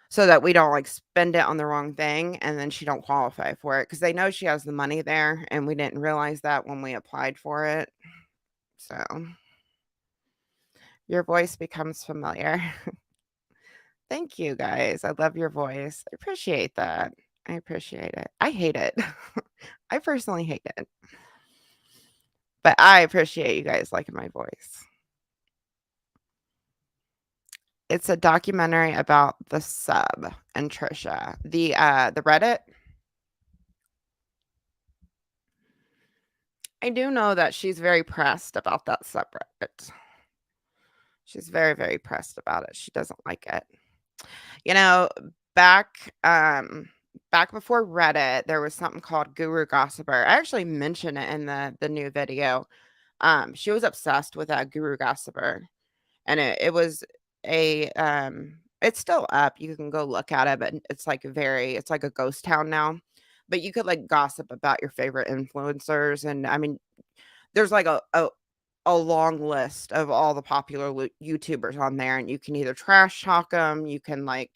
so that we don't, like, spend it on the wrong thing, and then she don't qualify for it because they know she has the money there, and we didn't realize that when we applied for it. So, your voice becomes familiar. Thank you, guys. I love your voice. I appreciate that. I appreciate it. I hate it. I personally hate it, but I appreciate you guys liking my voice. It's a documentary about the sub and Trisha. The Reddit. I do know that she's very pressed about that subreddit. She's very, very pressed about it. She doesn't like it. You know, back back before Reddit, there was something called Guru Gossiper. I actually mentioned it in the new video. She was obsessed with that Guru Gossiper, and it was it's still up. You can go look at it, but it's like a ghost town now. But you could like gossip about your favorite influencers, and I mean, there's like a long list of all the popular YouTubers on there, and you can either trash talk them, you can like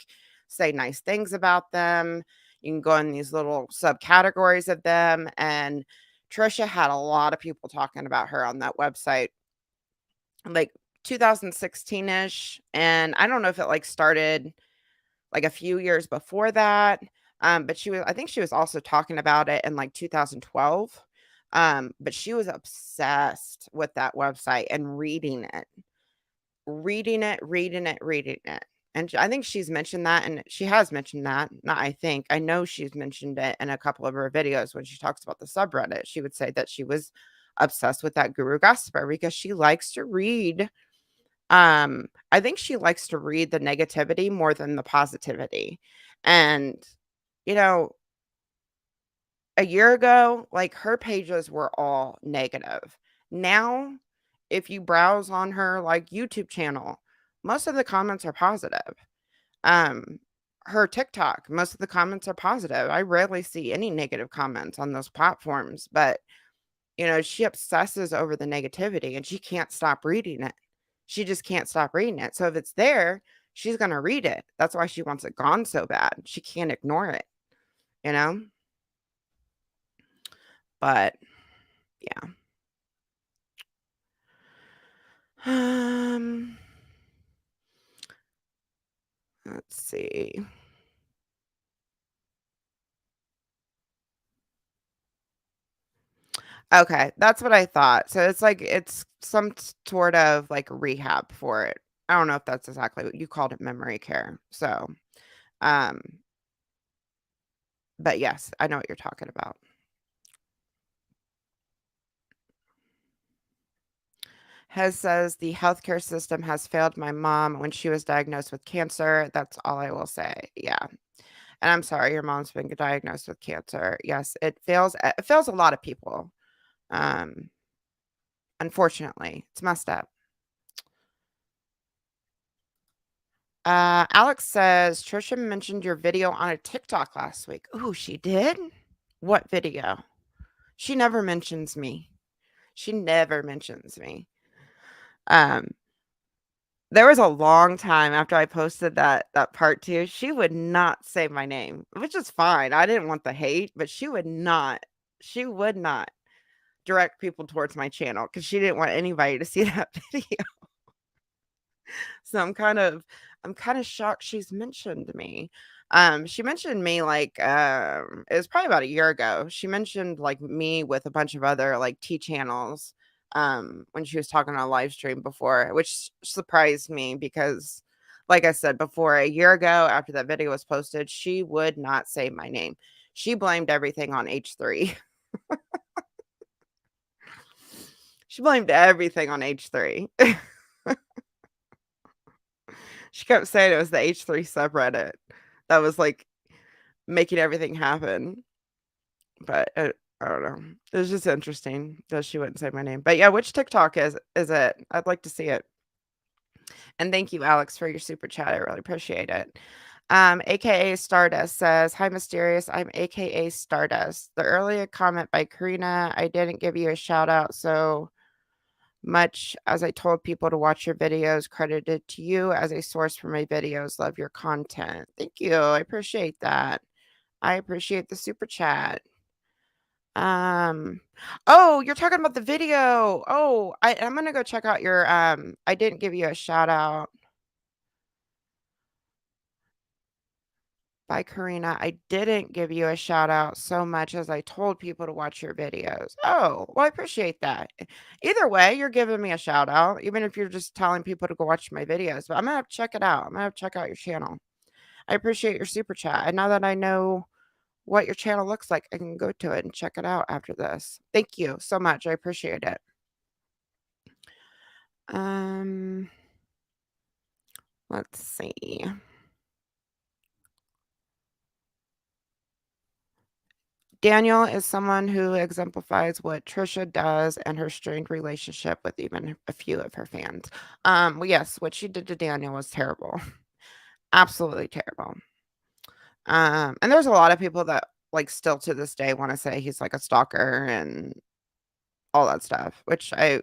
say nice things about them, you can go in these little subcategories of them. And Trisha had a lot of people talking about her on that website, like 2016-ish. And I don't know if it like started like a few years before that. But I think she was also talking about it in like 2012. But she was obsessed with that website and reading it. And I think she's mentioned that, and she has mentioned that. Not, I think, I know she's mentioned it in a couple of her videos when she talks about the subreddit. She would say that she was obsessed with that Guru Gossiper because she likes to read. I think she likes to read the negativity more than the positivity. And, you know, a year ago, like, her pages were all negative. Now, if you browse on her, like, YouTube channel, most of the comments are positive. Um, Her TikTok, most of the comments are positive. I rarely see any negative comments on those platforms, but, she obsesses over the negativity and she can't stop reading it. She just can't stop reading it. So if it's there, she's gonna read it. That's why she wants it gone so bad. She can't ignore it, you know? But yeah. Um, let's see. Okay, that's what I thought. So it's like it's some sort of like rehab for it. I don't know if that's exactly what you called it, memory care. So, um, but yes, I know what you're talking about. Has says the healthcare system has failed my mom when she was diagnosed with cancer. That's all I will say. Yeah. And I'm sorry your mom's been diagnosed with cancer. Yes, it fails a lot of people. Um, Unfortunately, it's messed up. Alex says Trisha mentioned your video on a TikTok last week. Ooh, she did? What video? She never mentions me. She never mentions me. Um, there was a long time after I posted that part 2, she would not say my name, which is fine. I didn't want the hate, but she would not direct people towards my channel because she didn't want anybody to see that video. So I'm kind of shocked she's mentioned me. She mentioned me like it was probably about a year ago. She mentioned like me with a bunch of other like T channels when she was talking on a live stream before, which surprised me because like I said before, a year ago after that video was posted, she would not say my name. She blamed everything on H3. She blamed everything on H3. She kept saying it was the H3 subreddit that was, like, making everything happen, but, I don't know. It was just interesting that she wouldn't say my name, but, yeah, which TikTok is it? I'd like to see it. And thank you, Alex, for your super chat, I really appreciate it. AKA Stardust says, "Hi, Mysterious, I'm AKA Stardust. The earlier comment by Karina, I didn't give you a shout out, so Much as I told people to watch your videos, credited to you as a source for my videos. Love your content. Thank you. I appreciate that. I appreciate the super chat. Um, oh, you're talking about the video. Oh, I'm gonna go check out your I didn't give you a shout out. By Karina. I didn't give you a shout out so much as I told people to watch your videos. Oh, well, I appreciate that. Either way, you're giving me a shout out, even if you're just telling people to go watch my videos. But I'm gonna have to check it out. I'm gonna have to check out your channel. I appreciate your super chat. And now that I know what your channel looks like, I can go to it and check it out after this. Thank you so much. I appreciate it. Um, let's see. Daniel is someone who exemplifies what Trisha does and her strained relationship with even a few of her fans. Well, yes, what she did to Daniel was terrible. Absolutely terrible. And there's a lot of people that like still to this day want to say he's like a stalker and all that stuff, which I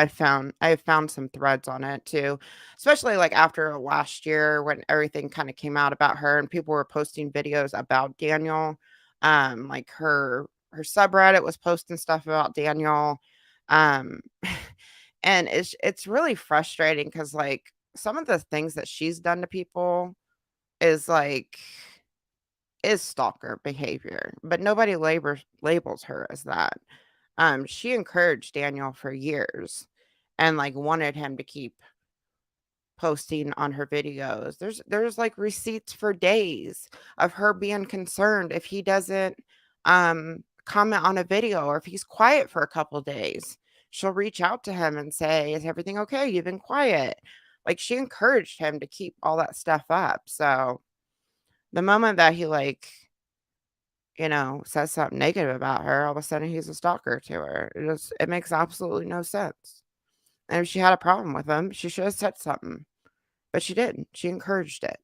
found some threads on it too, especially like after last year when everything kind of came out about her and people were posting videos about Daniel. Like her subreddit was posting stuff about Daniel. Um, and it's really frustrating because like some of the things that she's done to people is like is stalker behavior, but nobody labels her as that. She encouraged Daniel for years and, like, wanted him to keep posting on her videos. There's, like, receipts for days of her being concerned if he doesn't, comment on a video or if he's quiet for a couple days. She'll reach out to him and say, "Is everything okay? You've been quiet." Like, she encouraged him to keep all that stuff up, so the moment that he, like, says something negative about her, all of a sudden he's a stalker to her. It makes absolutely no sense. And if she had a problem with him, she should have said something, but she didn't. She encouraged it.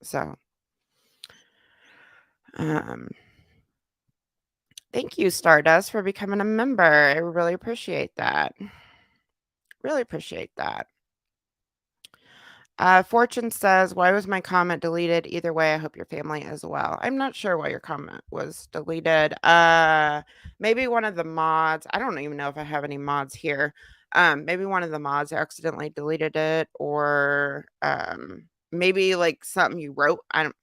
So, um, thank you, Stardust, for becoming a member. I really appreciate that. Really appreciate that. Fortune says, "Why was my comment deleted? Either way, I hope your family is well." I'm not sure why your comment was deleted. Maybe one of the mods. I don't even know if I have any mods here. Maybe one of the mods accidentally deleted it, or maybe like something you wrote. I don't.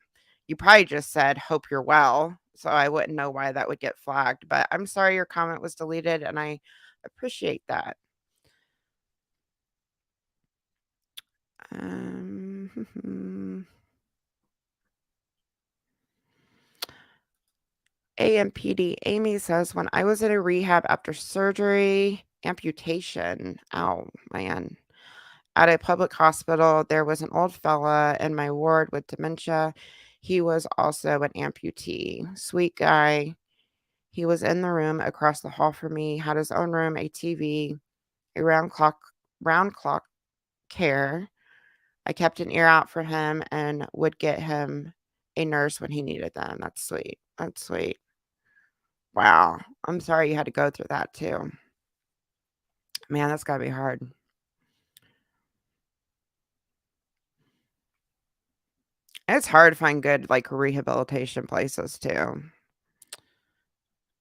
You probably just said, "Hope you're well," so I wouldn't know why that would get flagged. But I'm sorry your comment was deleted, and I appreciate that. Um, AMPD Amy says, "When I was in a rehab after surgery, amputation, oh man, at a public hospital, there was an old fella in my ward with dementia. He was also an amputee. Sweet guy. He was in the room across the hall from me, had his own room, a TV, a round clock care. I kept an ear out for him and would get him a nurse when he needed them. That's sweet. That's sweet. Wow. I'm sorry you had to go through that too. Man, that's gotta be hard. It's hard to find good, like, rehabilitation places too.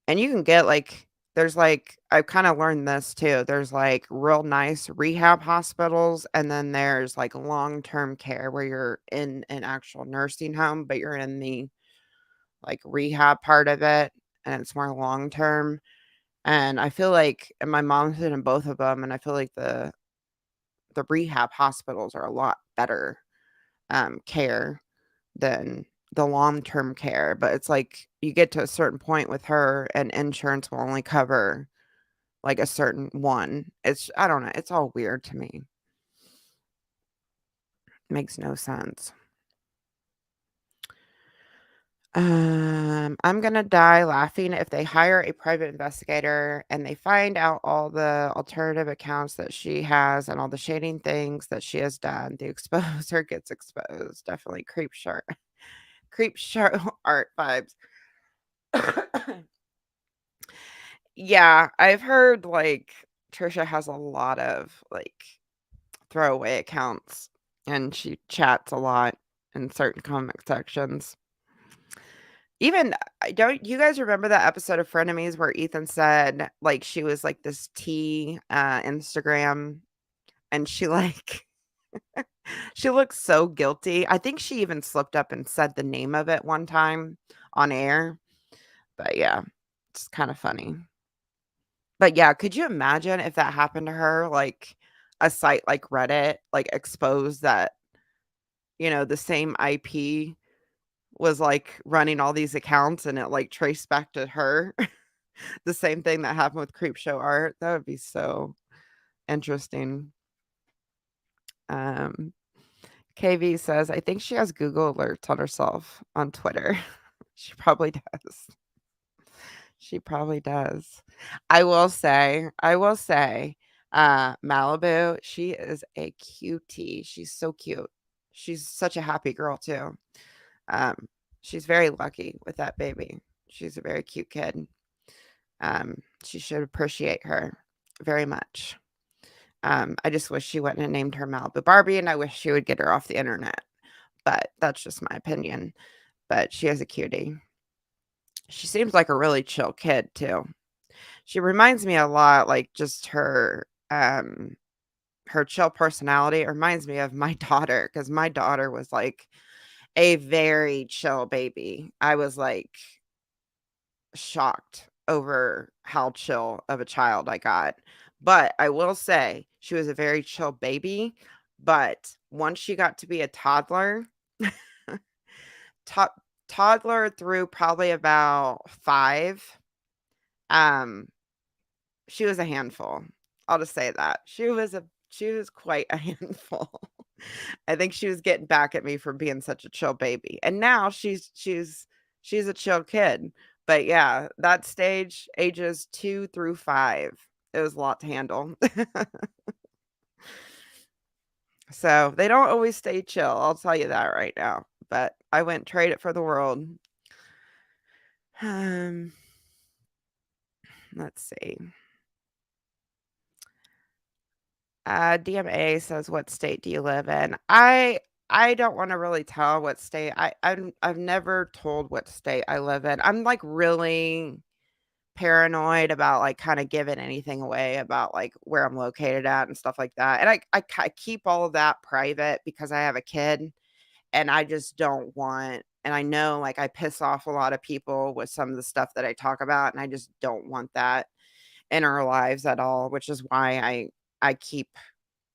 And you can get, like there's, like I've kinda learned this too. There's, like, real nice rehab hospitals, and then there's, like, long-term care where you're in an actual nursing home, but you're in the, like, rehab part of it, and it's more long term. And I feel like and my mom's been in both of them, and I feel like the rehab hospitals are a lot better, care than the long-term care, but it's like you get to a certain point with her and insurance will only cover, like, a certain one. I don't know, it's all weird to me. Makes no sense. I'm gonna die laughing if they hire a private investigator and they find out all the alternative accounts that she has and all the shading things that she has done. The exposer gets exposed. Definitely creep show creep show art vibes. Yeah, I've heard, like Trisha has a lot of, like, throwaway accounts, and she chats a lot in certain comment sections. Even I don't you guys remember that episode of Frenemies where Ethan said, like, she was, like, this tea, Instagram, and she, like she looks so guilty. I think she even slipped up and said the name of it one time on air, but yeah, it's kinda funny. But yeah, could you imagine if that happened to her, like, a site like Reddit, like, exposed that, the same IP was, like, running all these accounts and it, like, traced back to her? The same thing that happened with Creepshow Art, that would be so interesting. Um, KV says, "I think she has Google alerts on herself on Twitter." She probably does. She probably does. I will say, Malibu, she is a cutie. She's so cute. She's such a happy girl too. Um, she's very lucky with that baby. She's a very cute kid. She should appreciate her very much. I just wish she wouldn't have named her Malibu Barbie, and I wish she would get her off the internet. But that's just my opinion. But she is a cutie. She seems like a really chill kid too. She reminds me a lot, like, just her chill personality. It reminds me of my daughter because my daughter was, like, a very chill baby. I was, like, shocked over how chill of a child I got. But I will say she was a very chill baby, but once she got to be a toddler, to toddler through probably about 5, um she was a handful. I'll just say that. She was quite a handful. I think she was getting back at me for being such a chill baby. And now she's a chill kid. But yeah, that stage, ages 2 through 5, it was a lot to handle. So, they don't always stay chill, I'll tell you that right now, but I wouldn't trade it for the world. Um, let's see. DMA says, "What state do you live in?" I don't wanna really tell what state. I've never told what state I live in. I'm, like, really paranoid about, like, kinda giving anything away about, like, where I'm located at and stuff like that, and I keep all of that private because I have a kid, and I just don't want and I know, like, I piss off a lot of people with some of the stuff that I talk about, and I just don't want that in our lives at all, which is why I keep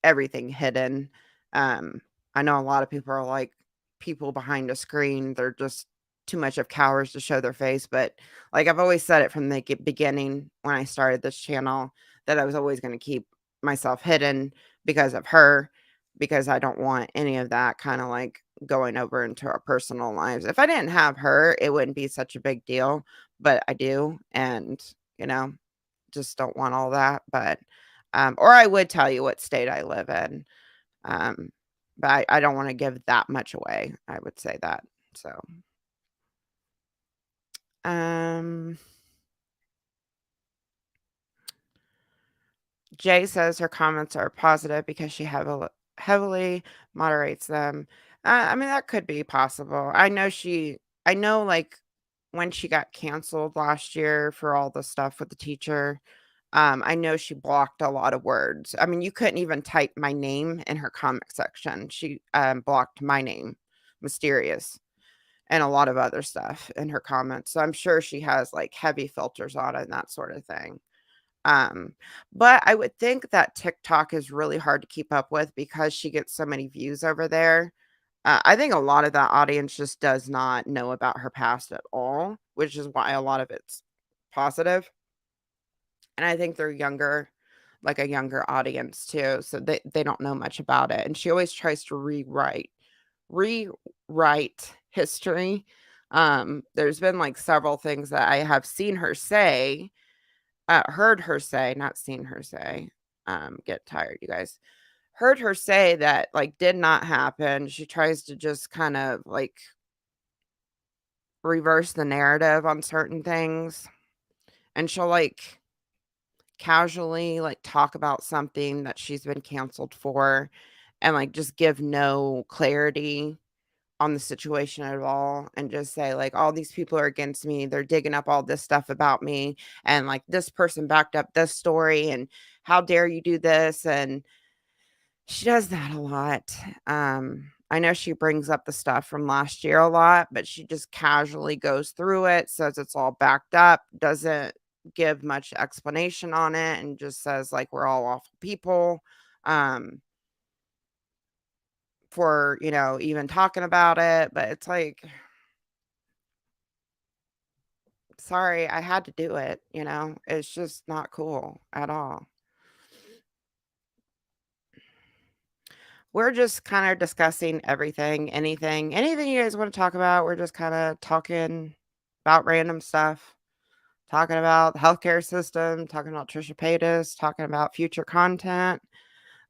everything hidden. Um, I know a lot of people are like people behind a screen, they're just too much of cowards to show their face, but, like, I've always said it from the beginning when I started this channel that I was always gonna keep myself hidden because of her, because I don't want any of that kinda, like, going over into our personal lives. If I didn't have her, it wouldn't be such a big deal, but I do, and, you know, just don't want all that, but, or I would tell you what state I live in, um, but I don't wanna give that much away, I would say that, so, um, Jay says her comments are positive because she heavily moderates them. I mean, that could be possible. I know, like, when she got canceled last year for all the stuff with the teacher, I know she blocked a lot of words. I mean, you couldn't even type my name in her comment section. She, blocked my name, Mysterious, and a lot of other stuff in her comments. So I'm sure she has, like, heavy filters on it and that sort of thing. Um, but I would think that TikTok is really hard to keep up with because she gets so many views over there. I think a lot of that audience just does not know about her past at all, which is why a lot of it's positive. And I think they're younger, like a younger audience too, so they don't know much about it. And she always tries to rewrite history. There's been like several things that I have seen her say, heard her say, not seen her say. Get tired, you guys. Heard her say that like did not happen. She tries to just kind of like reverse the narrative on certain things. And she'll like casually, like, talk about something that she's been canceled for and, like, just give no clarity on the situation at all and just say, like, "All these people are against me. They're digging up all this stuff about me, and, like, this person backed up this story, and how dare you do this?" And she does that a lot. I know she brings up the stuff from last year a lot, but she just casually goes through it, says it's all backed up, doesn't give much explanation on it, and just says, like, "We're all awful people," um, for, even talking about it, but it's like, "Sorry, I had to do it?" It's just not cool at all. We're just kinda discussing everything, anything you guys wanna talk about. We're just kinda talking about random stuff, talking about the healthcare system, talking about Trisha Paytas, talking about future content,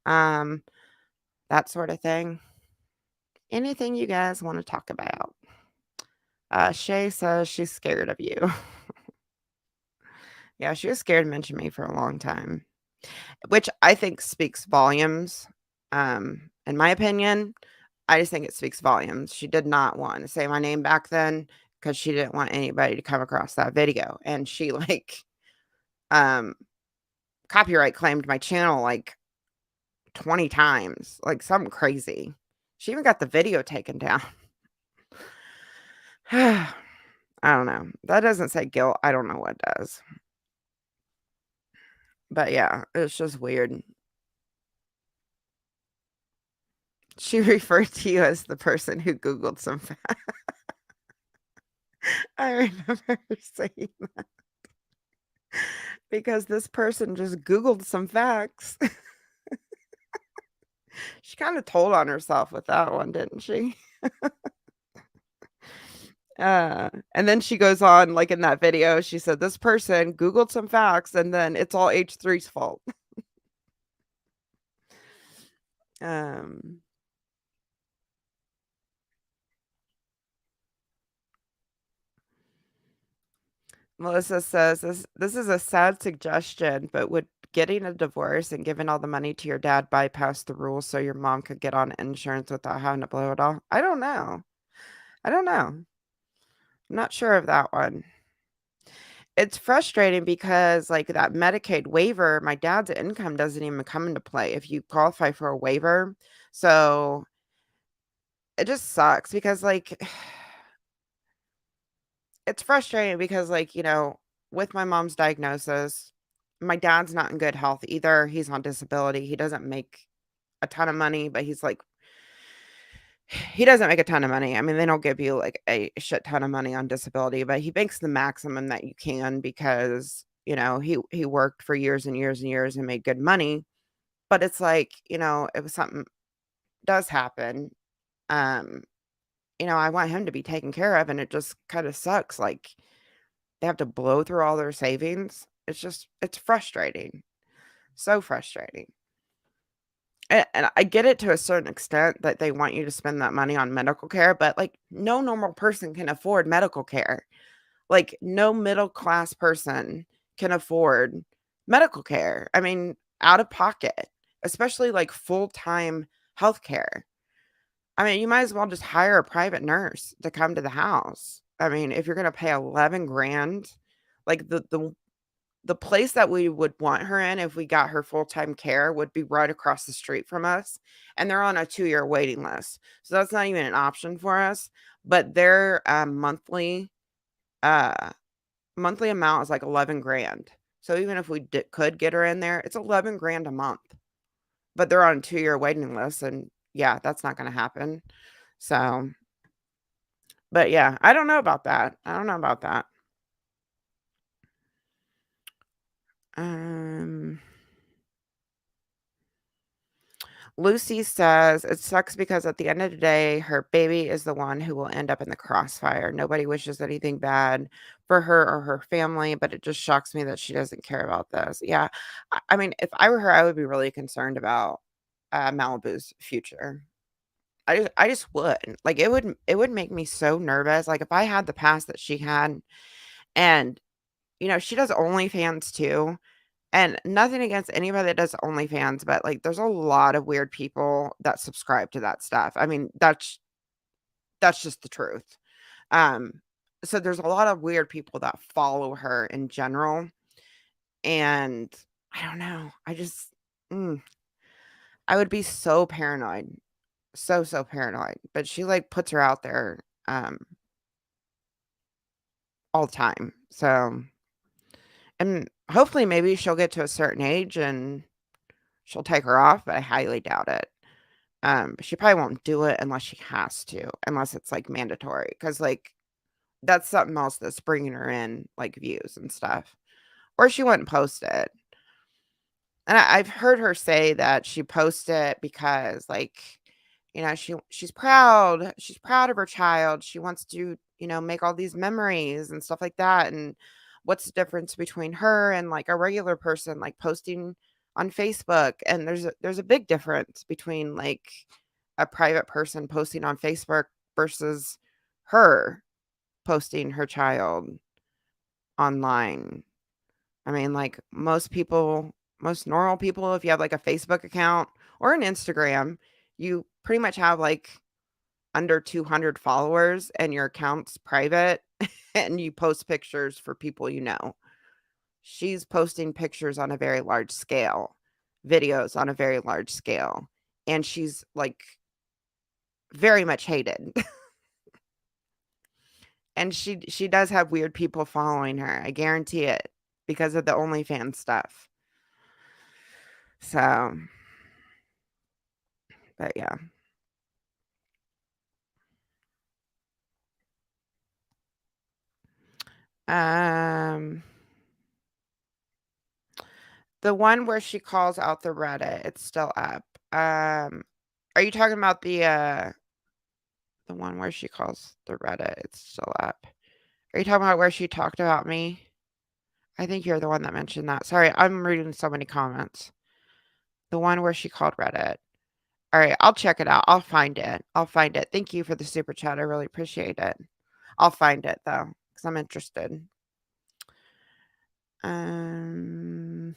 um, that sorta thing. Anything you guys wanna talk about. Shay says she's scared of you. Yeah, she was scared to mention me for a long time, which I think speaks volumes, in my opinion. I just think it speaks volumes. She did not want to say my name back then because she didn't want anybody to come across that video, and she, like, um, copyright claimed my channel, like, 20 times, like, something crazy. She even got the video taken down. I don't know. That doesn't say guilt. I don't know what does. But, yeah, it's just weird. She referred to you as the person who Googled some facts. I remember her saying that because this person just Googled some facts. She kinda told on herself with that one, didn't she? And then she goes on, like, in that video, she said, "This person Googled some facts, and then it's all H3's fault." Um, Melissa says, "This is a sad suggestion, but would getting a divorce and giving all the money to your dad bypass the rules so your mom could get on insurance without having to blow it all?" I don't know. I don't know. I'm not sure of that one. It's frustrating because, like, that Medicaid waiver, my dad's income doesn't even come into play if you qualify for a waiver. So, it just sucks because, like, it's frustrating because, like, with my mom's diagnosis, my dad's not in good health either. He's on disability. He doesn't make a ton of money, but he doesn't make a ton of money. I mean, they don't give you, like, a shit ton of money on disability, but he makes the maximum that you can because, he worked for years and years and years and made good money. But it's like, if something does happen, um, I want him to be taken care of, and it just kinda sucks, like, they have to blow through all their savings. It's frustrating. So frustrating. And I get it to a certain extent that they want you to spend that money on medical care, but, like, no normal person can afford medical care. Like, no middle class person can afford medical care. I mean, out of pocket, especially, like, full-time healthcare. I mean, you might as well just hire a private nurse to come to the house. I mean, if you're gonna pay 11 grand, like, the place that we would want her in if we got her full-time care would be right across the street from us, and they're on a 2-year waiting list. So that's not even an option for us, but their, uh, monthly amount is like 11 grand. So even if we could get her in there, it's 11 grand a month, but they're on a 2-year waiting list, and yeah, that's not gonna happen. So, but yeah, I don't know about that. I don't know about that. Um Lucy says, "It sucks because at the end of the day, her baby is the one who will end up in the crossfire. Nobody wishes anything bad for her or her family, but it just shocks me that she doesn't care about this." Yeah. I mean, if I were her, I would be really concerned about Malibu's future. I just would. Like, it would make me so nervous. Like, if I had the past that she had, and she does OnlyFans too. And nothing against anybody that does OnlyFans, but, like, there's a lot of weird people that subscribe to that stuff. I mean, that's just the truth. Um, so there's a lot of weird people that follow her in general, and I don't know. Mm, I would be so paranoid, so paranoid. But she like puts her out there all the time. So, and hopefully maybe she'll get to a certain age and she'll take her off, but I highly doubt it. She probably won't do it unless she has to, unless it's like mandatory, because like that's something else that's bringing her in like views and stuff. Or she wouldn't post it. And I've heard her say that she posts it because, like, she's proud. She's proud of her child. She wants to, make all these memories and stuff like that. And what's the difference between her and like a regular person, like posting on Facebook? And there's a big difference between like a private person posting on Facebook versus her posting her child online. I mean, like, most normal people, if you have, like, a Facebook account or an Instagram, you pretty much have, like, under 200 followers and your account's private, and you post pictures for people you know. She's posting pictures on a very large scale, videos on a very large scale, and she's, like, very much hated. And she does have weird people following her, I guarantee it, because of the OnlyFans stuff. So, but yeah. Um, the one where she calls out the Reddit, it's still up. Are you talking about the one where she calls the Reddit, it's still up? Are you talking about where she talked about me? I think you're the one that mentioned that. Sorry, I'm reading so many comments. The one where she called Reddit. All right, I'll check it out. I'll find it. I'll find it. Thank you for the super chat. I really appreciate it. I'll find it though, because I'm interested. Um,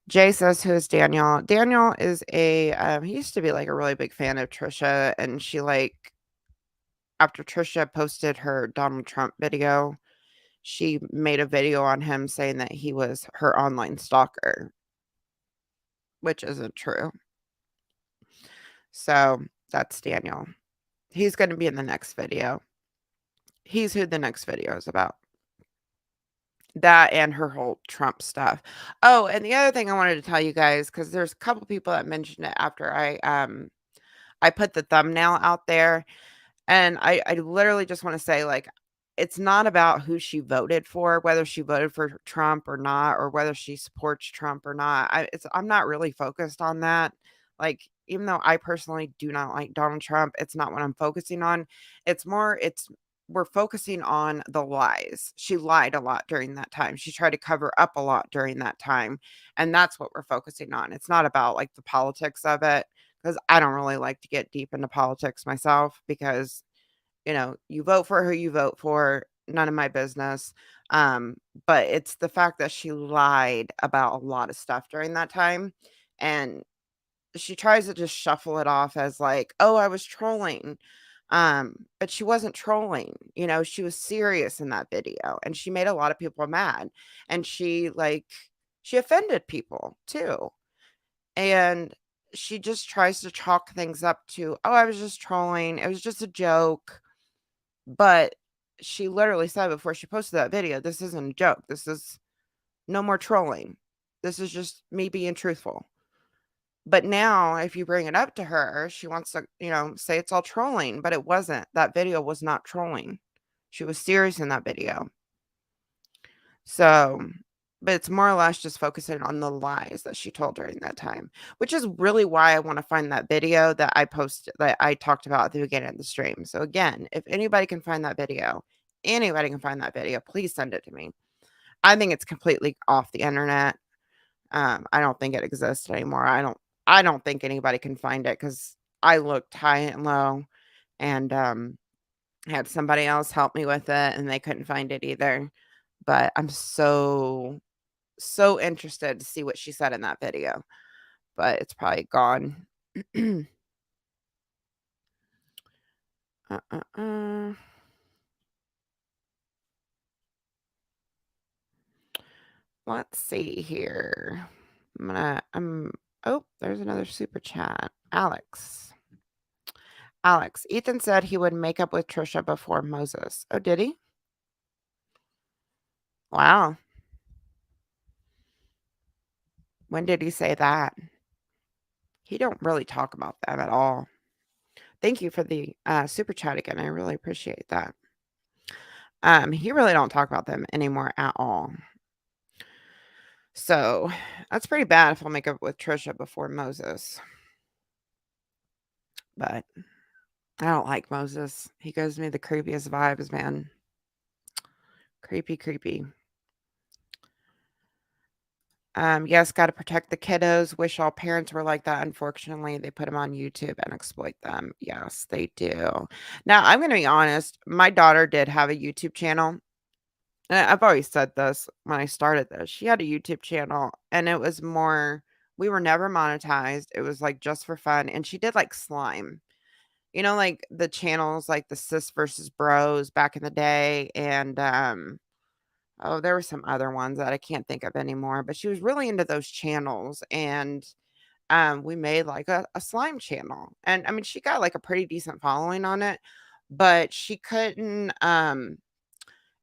Jay says, "Who is Daniel?" Daniel is he used to be like a really big fan of Trisha, and she like after Trisha posted her Donald Trump video, she made a video on him saying that he was her online stalker, which isn't true. So that's Daniel. He's going to be in the next video. He's who the next video is about. That and her whole Trump stuff. Oh, and the other thing I wanted to tell you guys, because there's a couple people that mentioned it after I put the thumbnail out there, and I literally just wanna say, like, it's not about who she voted for, whether she voted for Trump or not, or whether she supports Trump or not. I'm not really focused on that. Like, even though I personally do not like Donald Trump, it's not what I'm focusing on. It's we're focusing on the lies. She lied a lot during that time. She tried to cover up a lot during that time, and that's what we're focusing on. It's not about, like, the politics of it, 'cause I don't really like to get deep into politics myself because, you vote for who you vote for, none of my business. Um, but it's the fact that she lied about a lot of stuff during that time, and she tries to just shuffle it off as like, "Oh, I was trolling." But she wasn't trolling, she was serious in that video, and she made a lot of people mad, and she offended people too. And she just tries to chalk things up to, "Oh, I was just trolling. It was just a joke." But she literally said before she posted that video, "This isn't a joke. This is no more trolling. This is just me being truthful." But now, if you bring it up to her, she wants to, say it's all trolling, but it wasn't. That video was not trolling. She was serious in that video. So, but it's more or less just focusing on the lies that she told during that time, which is really why I want to find that video that I talked about at the beginning of the stream. So again, if anybody can find that video, please send it to me. I think it's completely off the internet. I don't think it exists anymore. I don't think anybody can find it because I looked high and low and had somebody else help me with it and they couldn't find it either. but I'm so interested to see what she said in that video, but it's probably gone. Uh, uh, uh. Let's see here. Oh, there's another super chat. Alex, Ethan said he would make up with Trisha before Moses. Oh, did he? Wow. When did he say that? He don't really talk about them at all. Thank you for the super chat again. I really appreciate that. He really don't talk about them anymore at all. So that's pretty bad if I'll make up with Trisha before Moses. But I don't like Moses. He gives me the creepiest vibes, man. Creepy, creepy. Yes, got to protect the kiddos. Wish all parents were like that. Unfortunately, they put them on YouTube and exploit them. Yes, they do. Now, I'm going to be honest. My daughter did have a YouTube channel. And I've always said this when I started this. She had a YouTube channel and it was more, we were never monetized. It was like just for fun. And she did like slime. Like the channels like the Sis versus Bros back in the day. And oh, there were some other ones that I can't think of anymore, but she was really into those channels, and, we made, like, a slime channel, and, I mean, she got, like, a pretty decent following on it, but she couldn't,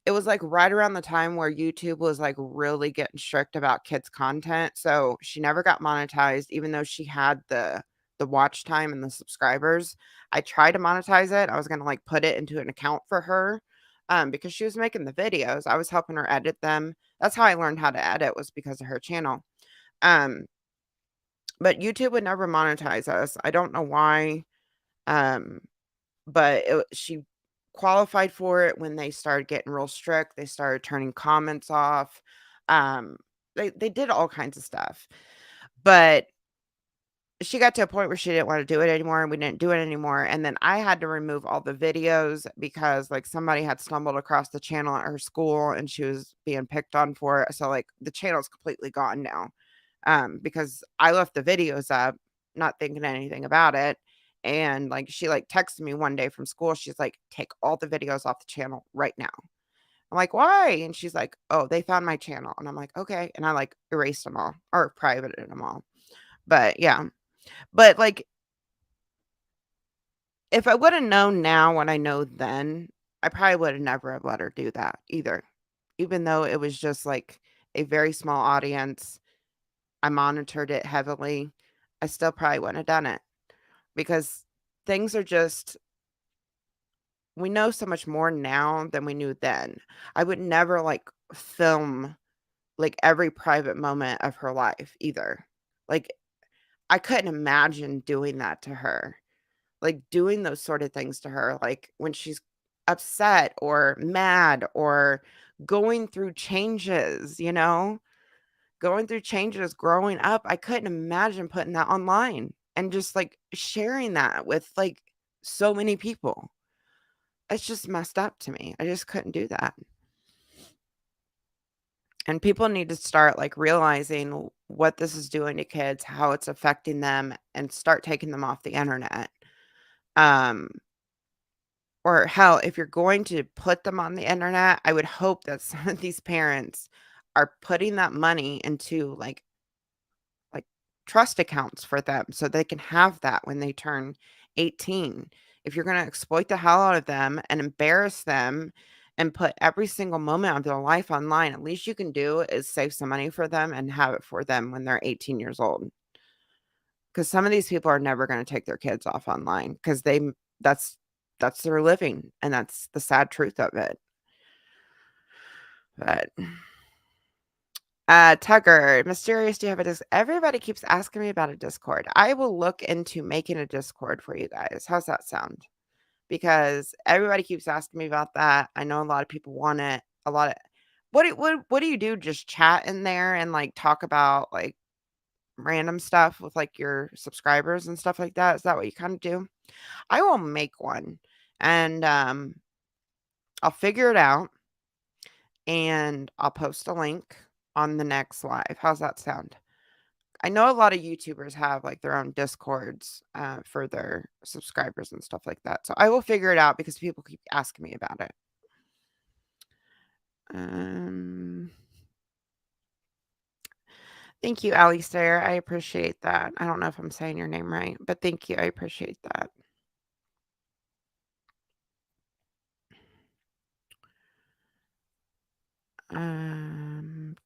it was, like, right around the time where YouTube was, like, really getting strict about kids' content, so she never got monetized even though she had the watch time and the subscribers. I tried to monetize it. I was gonna, like, put it into an account for her, because she was making the videos. I was helping her edit them. That's how I learned how to edit was because of her channel. Um, but YouTube would never monetize us. I don't know why, um, but she qualified for it when they started getting real strict. They started turning comments off. Um, they did all kinds of stuff. But she got to a point where she didn't wanna do it anymore, and we didn't do it anymore, and then I had to remove all the videos because, like, somebody had stumbled across the channel at her school, and she was being picked on for it, so, like, the channel's completely gone now, because I left the videos up, not thinking anything about it, and, like, she, like, texted me one day from school, she's like, "Take all the videos off the channel right now." I'm like, "Why?" And she's like, "Oh, they found my channel." And I'm like, "Okay," and I, like, erased them all or privated them all. But, yeah. But, like, if I woulda known now what I know then, I probably woulda never have let her do that either. Even though it was just, like, a very small audience, I monitored it heavily, I still probably wouldn't have done it because things are just we know so much more now than we knew then. I would never, like, film, like, every private moment of her life either. Like, I couldn't imagine doing that to her. Like, doing those sort of things to her, like, when she's upset or mad or going through changes. Going through changes growing up, I couldn't imagine putting that online and just, like, sharing that with, like, so many people. It's just messed up to me. I just couldn't do that. And people need to start, like, realizing what this is doing to kids, how it's affecting them, and start taking them off the internet. Um Or hell, if you're going to put them on the internet, I would hope that some of these parents are putting that money into, like, trust accounts for them so they can have that when they turn 18. If you're gonna exploit the hell out of them and embarrass them and put every single moment of their life online, at least you can do is save some money for them and have it for them when they're 18 years old. Because some of these people are never gonna take their kids off online because that's that's their living, and that's the sad truth of it. But, Tugger, mysterious, do you have a everybody keeps asking me about a Discord. I will look into making a Discord for you guys. How's that sound? Because everybody keeps asking me about that. I know a lot of people want it. A lot of what do you do? Just chat in there and, like, talk about, like, random stuff with, like, your subscribers and stuff like that? Is that what you kinda do? I will make one, and, I'll figure it out, and I'll post a link on the next live. How's that sound? I know a lot of YouTubers have like their own Discords for their subscribers and stuff like that. So I will figure it out because people keep asking me about it. Um, Thank you, Alistair. I appreciate that. I don't know if I'm saying your name right, but thank you. I appreciate that. Um,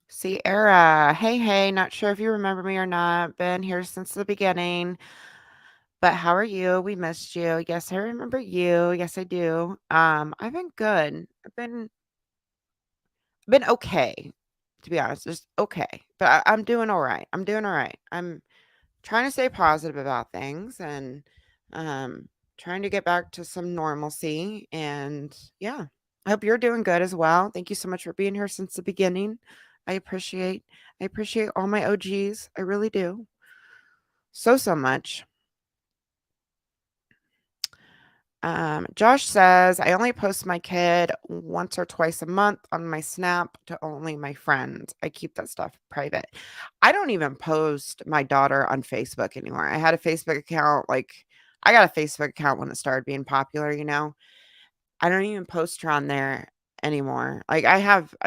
Sierra, hey, not sure if you remember me or not. Been here since the beginning, but how are you? We missed you. Yes, I remember you. Yes, I do. I've been good. I've been okay, to be honest. Just okay, but I'm doing all right. I'm doing all right. I'm trying to stay positive about things and um, trying to get back to some normalcy. And yeah, I hope you're doing good as well. Thank you so much for being here since the beginning. I appreciate I appreciate all my OGs. I really do. So much. Josh says, I only post my kid once or twice a month on my Snap to only my friends. I keep that stuff private. I don't even post my daughter on Facebook anymore. I had a Facebook account, I got a Facebook account when it started being popular, you know. I don't even post her on there anymore. I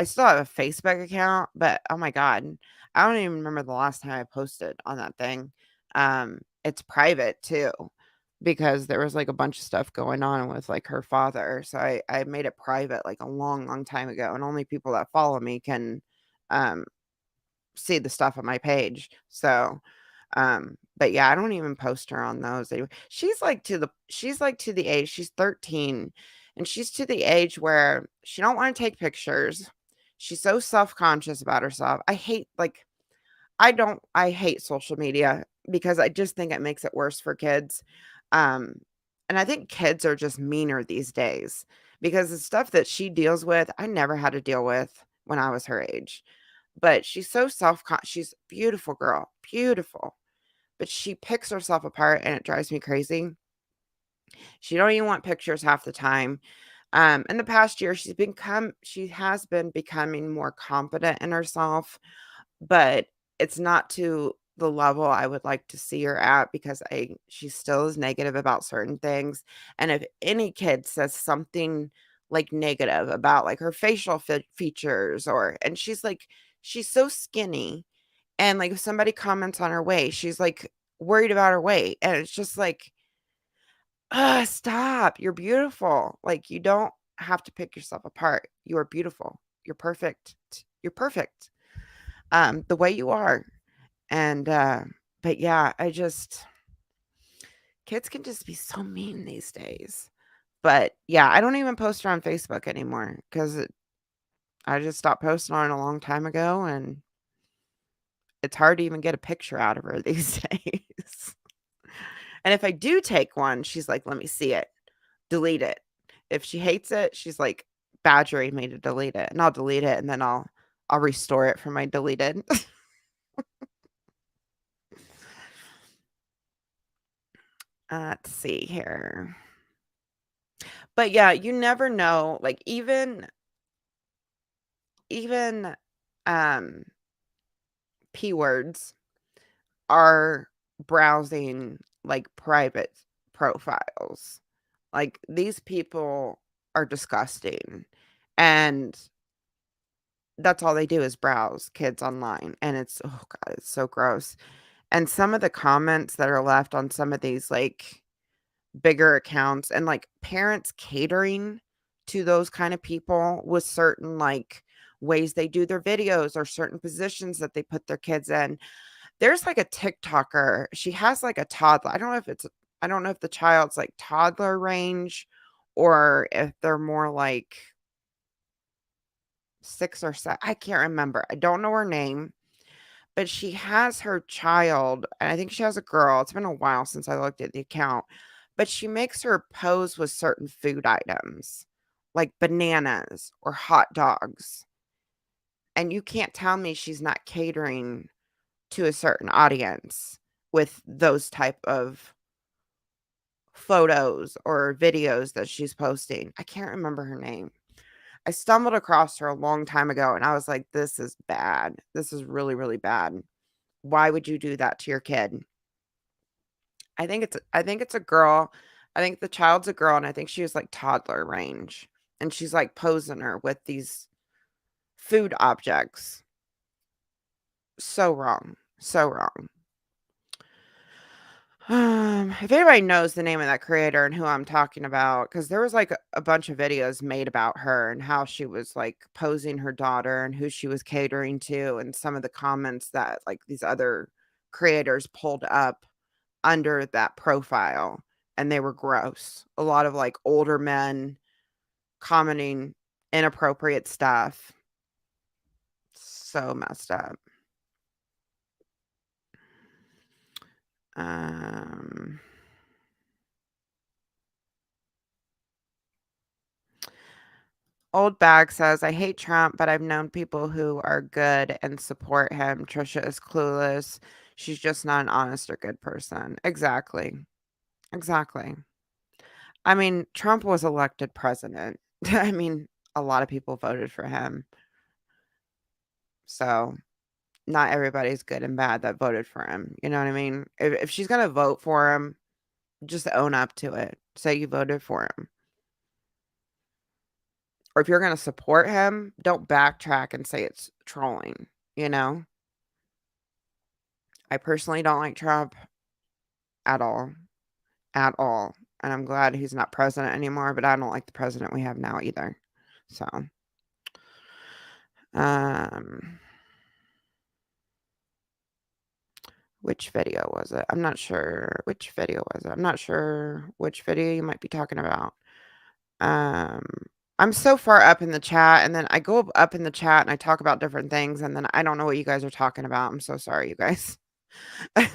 still have a Facebook account, but oh my God, I don't even remember the last time I posted on that thing. It's private too because there was like a bunch of stuff going on with like her father. So I made it private like a long time ago, and only people that follow me can um see the stuff on my page. So but yeah, I don't even post her on those anyway. She's like to the age, she's 13, and she's to the age where she don't want to take pictures. She's so self-conscious about herself. I hate social media because I just think it makes it worse for kids. Um, and I think kids are just meaner these days because the stuff that she deals with, I never had to deal with when I was her age. But she's so she's a beautiful girl, beautiful. But she picks herself apart and it drives me crazy. She don't even want pictures half the time. In the past year, she has been becoming more confident in herself, but it's not to the level I would like to see her at because she still is negative about certain things. And if any kid says something like negative about like her facial features and she's so skinny, and like if somebody comments on her weight, she's like worried about her weight, and it's just like, stop. You're beautiful. Like you don't have to pick yourself apart. You are beautiful. You're perfect. You're perfect. The way you are. And but yeah, kids can just be so mean these days. But yeah, I don't even post her on Facebook anymore because I just stopped posting on it a long time ago, and it's hard to even get a picture out of her these days. And if I do take one, she's like, let me see it, delete it. If she hates it, she's like badgering me to delete it, and I'll delete it, and then I'll restore it from my deleted. Let's see here. But yeah, you never know. Like even um P words are browsing like private profiles. Like these people are disgusting. And that's all they do is browse kids online. And it's, oh God, it's so gross. And some of the comments that are left on some of these like bigger accounts and like parents catering to those kind of people with certain like ways they do their videos or certain positions that they put their kids in. There's like a TikToker. She has like a toddler. I don't know if the child's like toddler range or if they're more like 6 or 7. I can't remember. I don't know her name, but she has her child, and I think she has a girl. It's been a while since I looked at the account, but she makes her pose with certain food items, like bananas or hot dogs. And you can't tell me she's not catering to a certain audience with those type of photos or videos that she's posting. I can't remember her name. I stumbled across her a long time ago and I was like, "This is bad. This is really, really bad. Why would you do that to your kid?" I think it's a girl. I think the child's a girl, and I think she was, like, toddler range, and she's, like, posing her with these food objects. So wrong. So wrong. If anybody knows the name of that creator and who I'm talking about, because there was, like, a bunch of videos made about her and how she was, like, posing her daughter and who she was catering to, and some of the comments that, like, these other creators pulled up under that profile, and they were gross. A lot of, like, older men commenting inappropriate stuff. So messed up. Um Old Bag says, "I hate Trump, but I've known people who are good and support him. Trisha is clueless. She's just not an honest or good person." Exactly. Exactly. I mean, Trump was elected president. I mean, a lot of people voted for him. So, not everybody's good and bad that voted for him. You know what I mean? If she's going to vote for him, just own up to it. Say you voted for him. Or if you're going to support him, don't backtrack and say it's trolling, you know? I personally don't like Trump at all, at all, and I'm glad he's not president anymore, but I don't like the president we have now either. So, um, which video was it? I'm not sure which video was it. I'm not sure which video you might be talking about. Um, I'm so far up in the chat, and then I go up in the chat and I talk about different things, and then I don't know what you guys are talking about. I'm so sorry, you guys. Let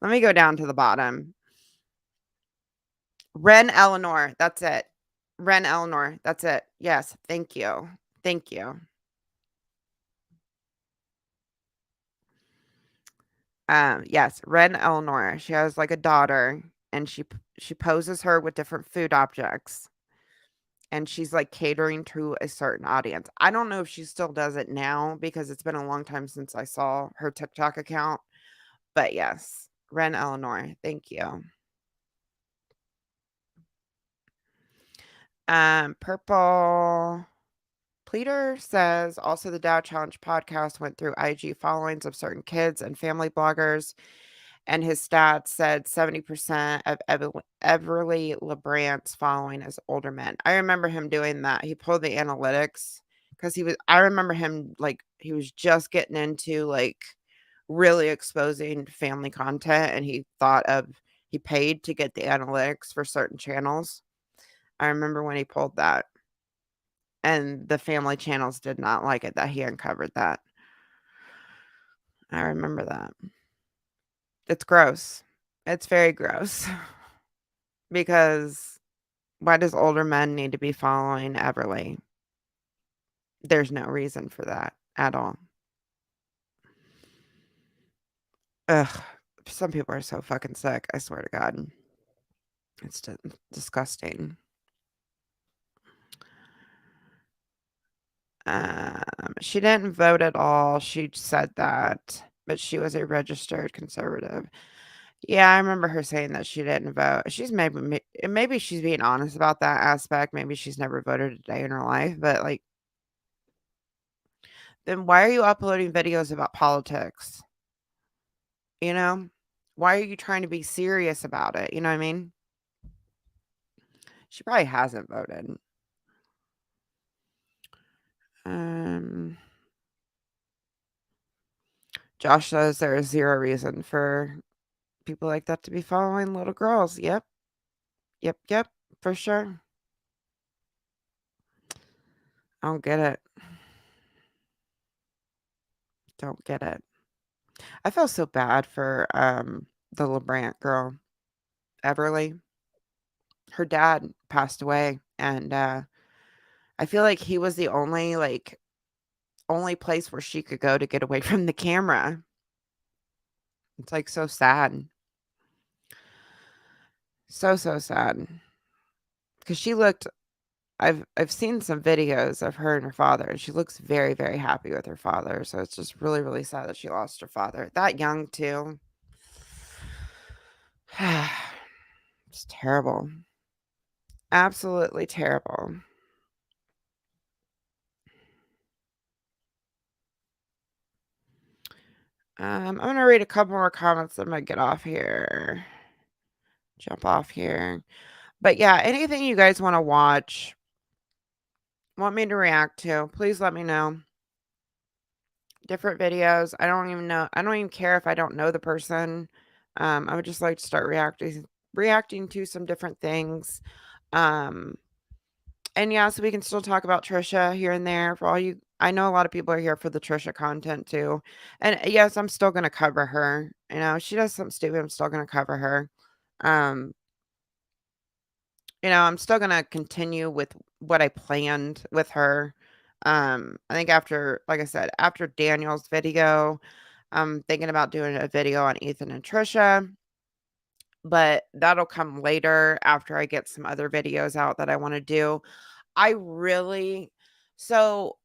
me go down to the bottom. Ren Eleanor, that's it. Ren Eleanor, that's it. Yes, thank you. Thank you. Yes, Ren Eleanor. She has like a daughter and she poses her with different food objects and she's like catering to a certain audience. I don't know if she still does it now because it's been a long time since I saw her TikTok account, but yes, Ren Eleanor, thank you. Purple Pleater says also the Dow Challenge podcast went through IG followings of certain kids and family bloggers, and his stats said 70% of Everly LeBrant's following is older men. I remember him doing that. He pulled the analytics because I remember him like he was just getting into like really exposing family content, and he paid to get the analytics for certain channels. I remember when he pulled that. And the family channels did not like it that he uncovered that. I remember that. It's gross. It's very gross because why does older men need to be following Everly? There's no reason for that at all. Ugh. Some people are so fucking sick. I swear to God. It's disgusting. She didn't vote at all. She said that, but she was a registered conservative. Yeah, I remember her saying that she didn't vote. She's maybe she's being honest about that aspect. Maybe she's never voted a day in her life, but like, then why are you uploading videos about politics? You know, why are you trying to be serious about it? You know what I mean? She probably hasn't voted. Um, Josh says there is zero reason for people like that to be following little girls. Yep, yep, yep, for sure. I don't get it. Don't get it. I feel so bad for the LeBrant girl, Everly. Her dad passed away and I feel like he was the only place where she could go to get away from the camera. It's like so sad. So, so sad. Because she looked I've seen some videos of her and her father, and she looks very, very happy with her father, so it's just really, really sad that she lost her father that young too. It's terrible. Absolutely terrible. I'm gonna read a couple more comments, I'm gonna get off here. Jump off here. But yeah, anything you guys wanna watch, want me to react to, please let me know. Different videos. I don't even care if I don't know the person. I would just like to start reacting to some different things. Um, and yeah, so we can still talk about Trisha here and there for all you I know a lot of people are here for the Trisha content too. And yes, I'm still gonna cover her. You know, if she does something stupid, I'm still gonna cover her. Um, I'm still gonna continue with what I planned with her. I think after, like I said, after Daniel's video, I'm thinking about doing a video on Ethan and Trisha, but that'll come later after I get some other videos out that I want to do. I really so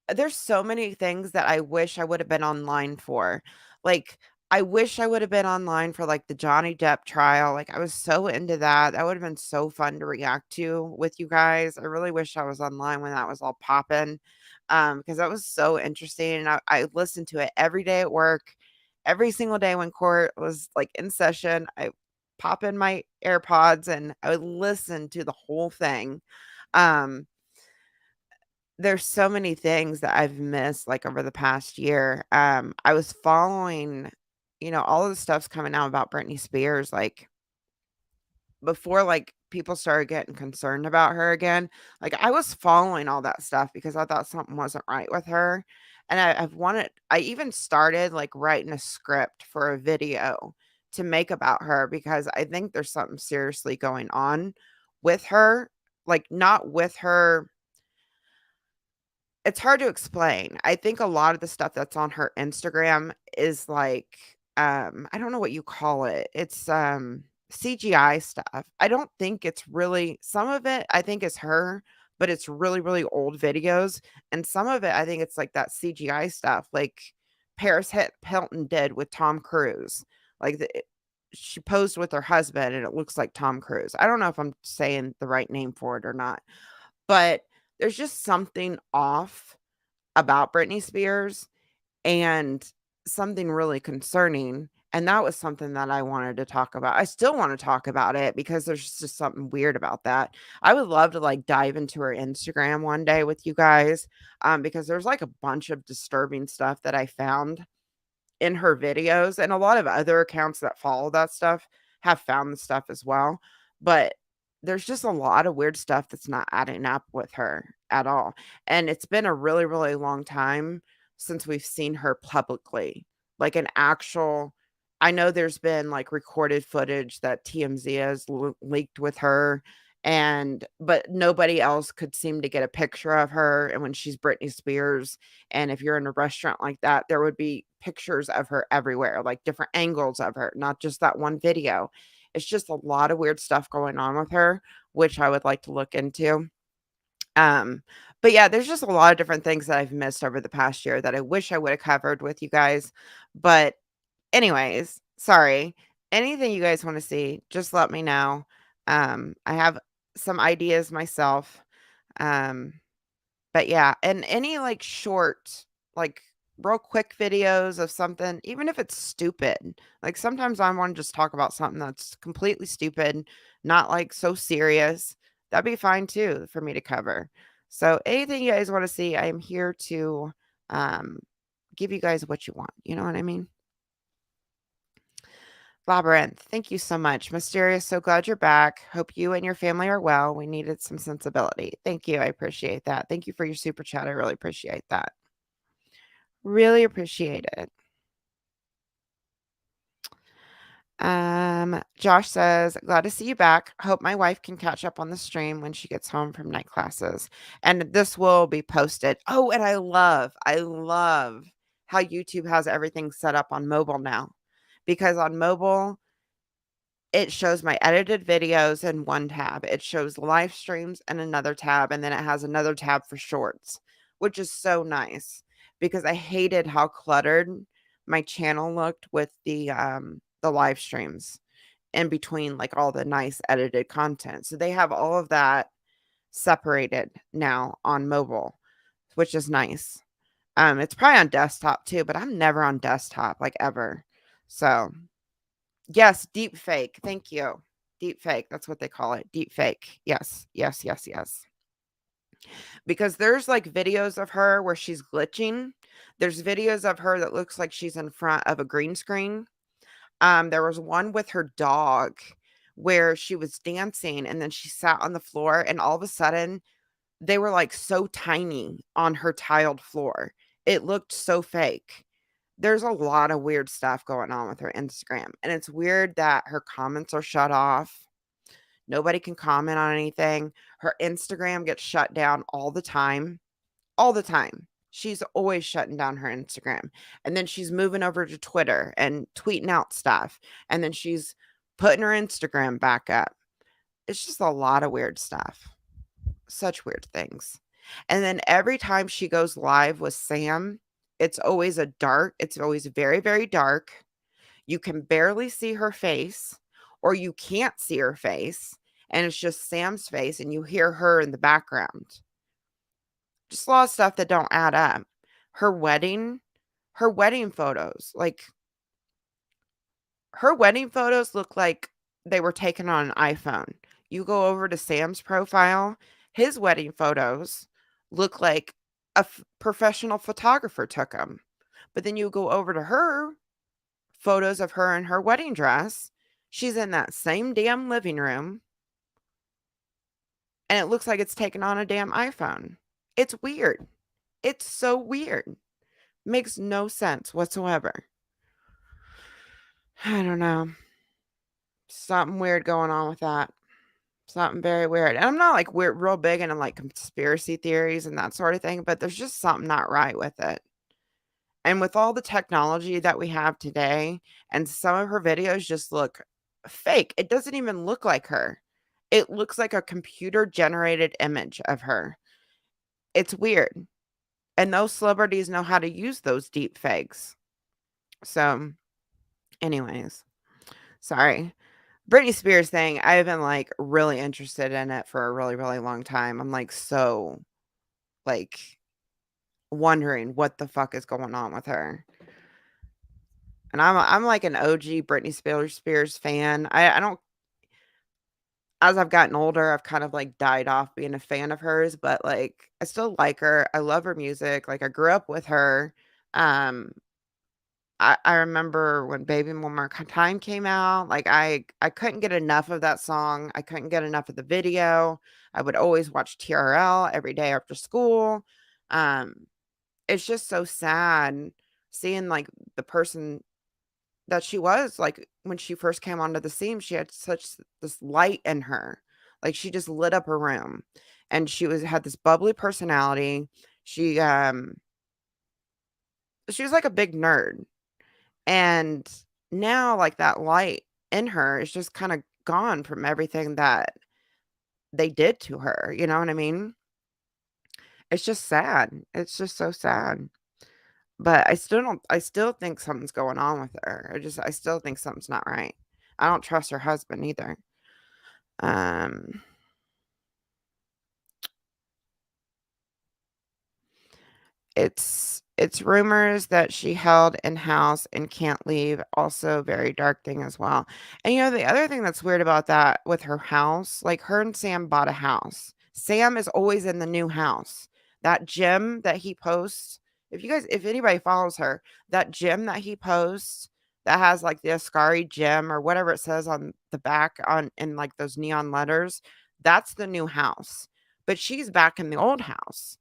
there's so many things that I wish I would have been online for. Like, I wish I would have been online for like the Johnny Depp trial. Like, I was so into that. That would have been so fun to react to with you guys. I really wish I was online when that was all popping. Because that was so interesting. And I listened to it every day at work, every single day when court was like in session. I pop in my AirPods and I would listen to the whole thing. Um, there's so many things that I've missed, like, over the past year. I was following, all of the stuff's coming out about Britney Spears, like, before, like, people started getting concerned about her again. Like, I was following all that stuff because I thought something wasn't right with her, and I even started, like, writing a script for a video to make about her because I think there's something seriously going on with her, like, not with her. It's hard to explain. I think a lot of the stuff that's on her Instagram is like, I don't know what you call it. It's, CGI stuff. I don't think it's really some of it I think is her, but it's really, really old videos, and some of it, I think it's like that CGI stuff, like Hilton did with Tom Cruise. Like, she posed with her husband, and it looks like Tom Cruise. I don't know if I'm saying the right name for it or not, but there's just something off about Britney Spears and something really concerning, and that was something that I wanted to talk about. I still wanna talk about it because there's just something weird about that. I would love to, like, dive into her Instagram one day with you guys, because there's, like, a bunch of disturbing stuff that I found in her videos, and a lot of other accounts that follow that stuff have found the stuff as well, but there's just a lot of weird stuff that's not adding up with her at all, and it's been a really, really long time since we've seen her publicly, like an actual I know there's been, like, recorded footage that TMZ has leaked with her, but nobody else could seem to get a picture of her, and when she's Britney Spears, and if you're in a restaurant like that, there would be pictures of her everywhere, like different angles of her, not just that one video. It's just a lot of weird stuff going on with her, which I would like to look into. Um, but yeah, there's just a lot of different things that I've missed over the past year that I wish I would have covered with you guys. But anyways, sorry. Anything you guys want to see, just let me know. I have some ideas myself. Um, but yeah, and any, like, short, like, real quick videos of something, even if it's stupid. Like, sometimes I wanna just talk about something that's completely stupid, not, like, so serious. That'd be fine too for me to cover. So, anything you guys wanna see, I am here to, um, give you guys what you want, you know what I mean? Labyrinth, thank you so much. Mysterious, so glad you're back. Hope you and your family are well. We needed some sensibility. Thank you. I appreciate that. Thank you for your super chat. I really appreciate that. Really appreciate it. Josh says, glad to see you back. Hope my wife can catch up on the stream when she gets home from night classes. And this will be posted. Oh, and I love how YouTube has everything set up on mobile now. Because on mobile, It shows my edited videos in one tab. It shows live streams in another tab, and then it has another tab for shorts, which is so nice because I hated how cluttered my channel looked with the live streams in between like all the nice edited content. So they have all of that separated now on mobile, which is nice. It's probably on desktop too, but I'm never on desktop like ever. So yes, deep fake. Thank you. Deep fake. That's what they call it. Deep fake. Yes. Yes, yes, yes. Because there's like videos of her where she's glitching. There's videos of her that looks like she's in front of a green screen. There was one with her dog where she was dancing and then she sat on the floor and all of a sudden they were like so tiny on her tiled floor. It looked so fake. There's a lot of weird stuff going on with her Instagram, and it's weird that her comments are shut off. Nobody can comment on anything. Her Instagram gets shut down all the time. All the time. She's always shutting down her Instagram. And then she's moving over to Twitter and tweeting out stuff. And then she's putting her Instagram back up. It's just a lot of weird stuff. Such weird things. And then every time she goes live with Sam, it's always very, very dark. You can barely see her face, or you can't see her face, and it's just Sam's face, and you hear her in the background. Just a lot of stuff that don't add up. Her wedding her wedding photos, like, her wedding photos look like they were taken on an iPhone. You go over to Sam's profile, his wedding photos look like a professional photographer took them. But then you go over to her photos of her in her wedding dress. She's in that same damn living room, and it looks like it's taken on a damn iPhone. It's weird. It's so weird. Makes no sense whatsoever. I don't know. Something weird going on with that. Something very weird. And I'm not like we're real big into like conspiracy theories and that sort of thing, but there's just something not right with it. And with all the technology that we have today, and some of her videos just look fake. It doesn't even look like her. It looks like a computer generated image of her. It's weird. And those celebrities know how to use those deep fakes. So, anyways, sorry. Britney Spears thing, I've been like really interested in it for a really, really long time. I'm like so like wondering what the fuck is going on with her. And I'm like an OG Britney Spears fan. I don't as I've gotten older, I've kind of like died off being a fan of hers, but like I still like her. I love her music. Like I grew up with her. Um I remember when Baby One More Time came out, like I couldn't get enough of that song. I couldn't get enough of the video. I would always watch TRL every day after school. Um it's just so sad seeing like the person that she was, like, when she first came onto the scene. She had such this light in her. Like, she just lit up her room, and had this bubbly personality. She, she was like a big nerd, and now, like, that light in her is just kinda gone from everything that they did to her, you know what I mean? It's just sad. It's just so sad. But I still think something's going on with her. I still think something's not right. I don't trust her husband either. Um, it's rumors that she held in house and can't leave. Also, very dark thing as well. And you know, the other thing that's weird about that with her house, like her and Sam bought a house. Sam is always in the new house. That gym that he posts, if anybody follows her, that gym that he posts that has like the Ascari gym or whatever it says on the back on in like those neon letters, that's the new house. But she's back in the old house.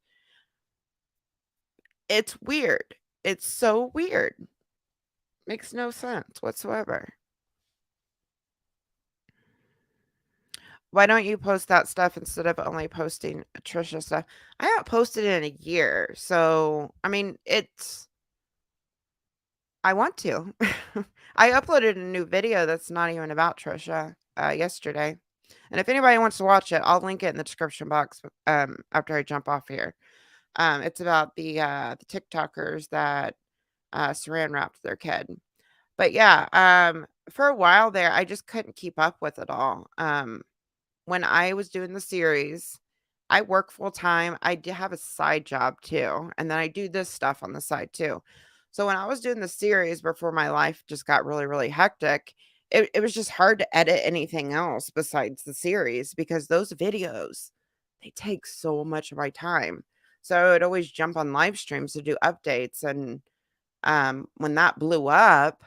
It's weird. It's so weird. Makes no sense whatsoever. Why don't you post that stuff instead of only posting Trisha stuff? I haven't posted in a year. So, I mean, I want to. I uploaded a new video that's not even about Trisha, yesterday, and if anybody wants to watch it, I'll link it in the description box, after I jump off here. It's about the TikTokers that, Saran wrapped their kid. But yeah, for a while there, I just couldn't keep up with it all. When I was doing the series, I work full time. I do have a side job too, and then I do this stuff on the side too. So when I was doing the series before my life just got really, really hectic, it was just hard to edit anything else besides the series because those videos, they take so much of my time. So I would always jump on live streams to do updates. And when that blew up,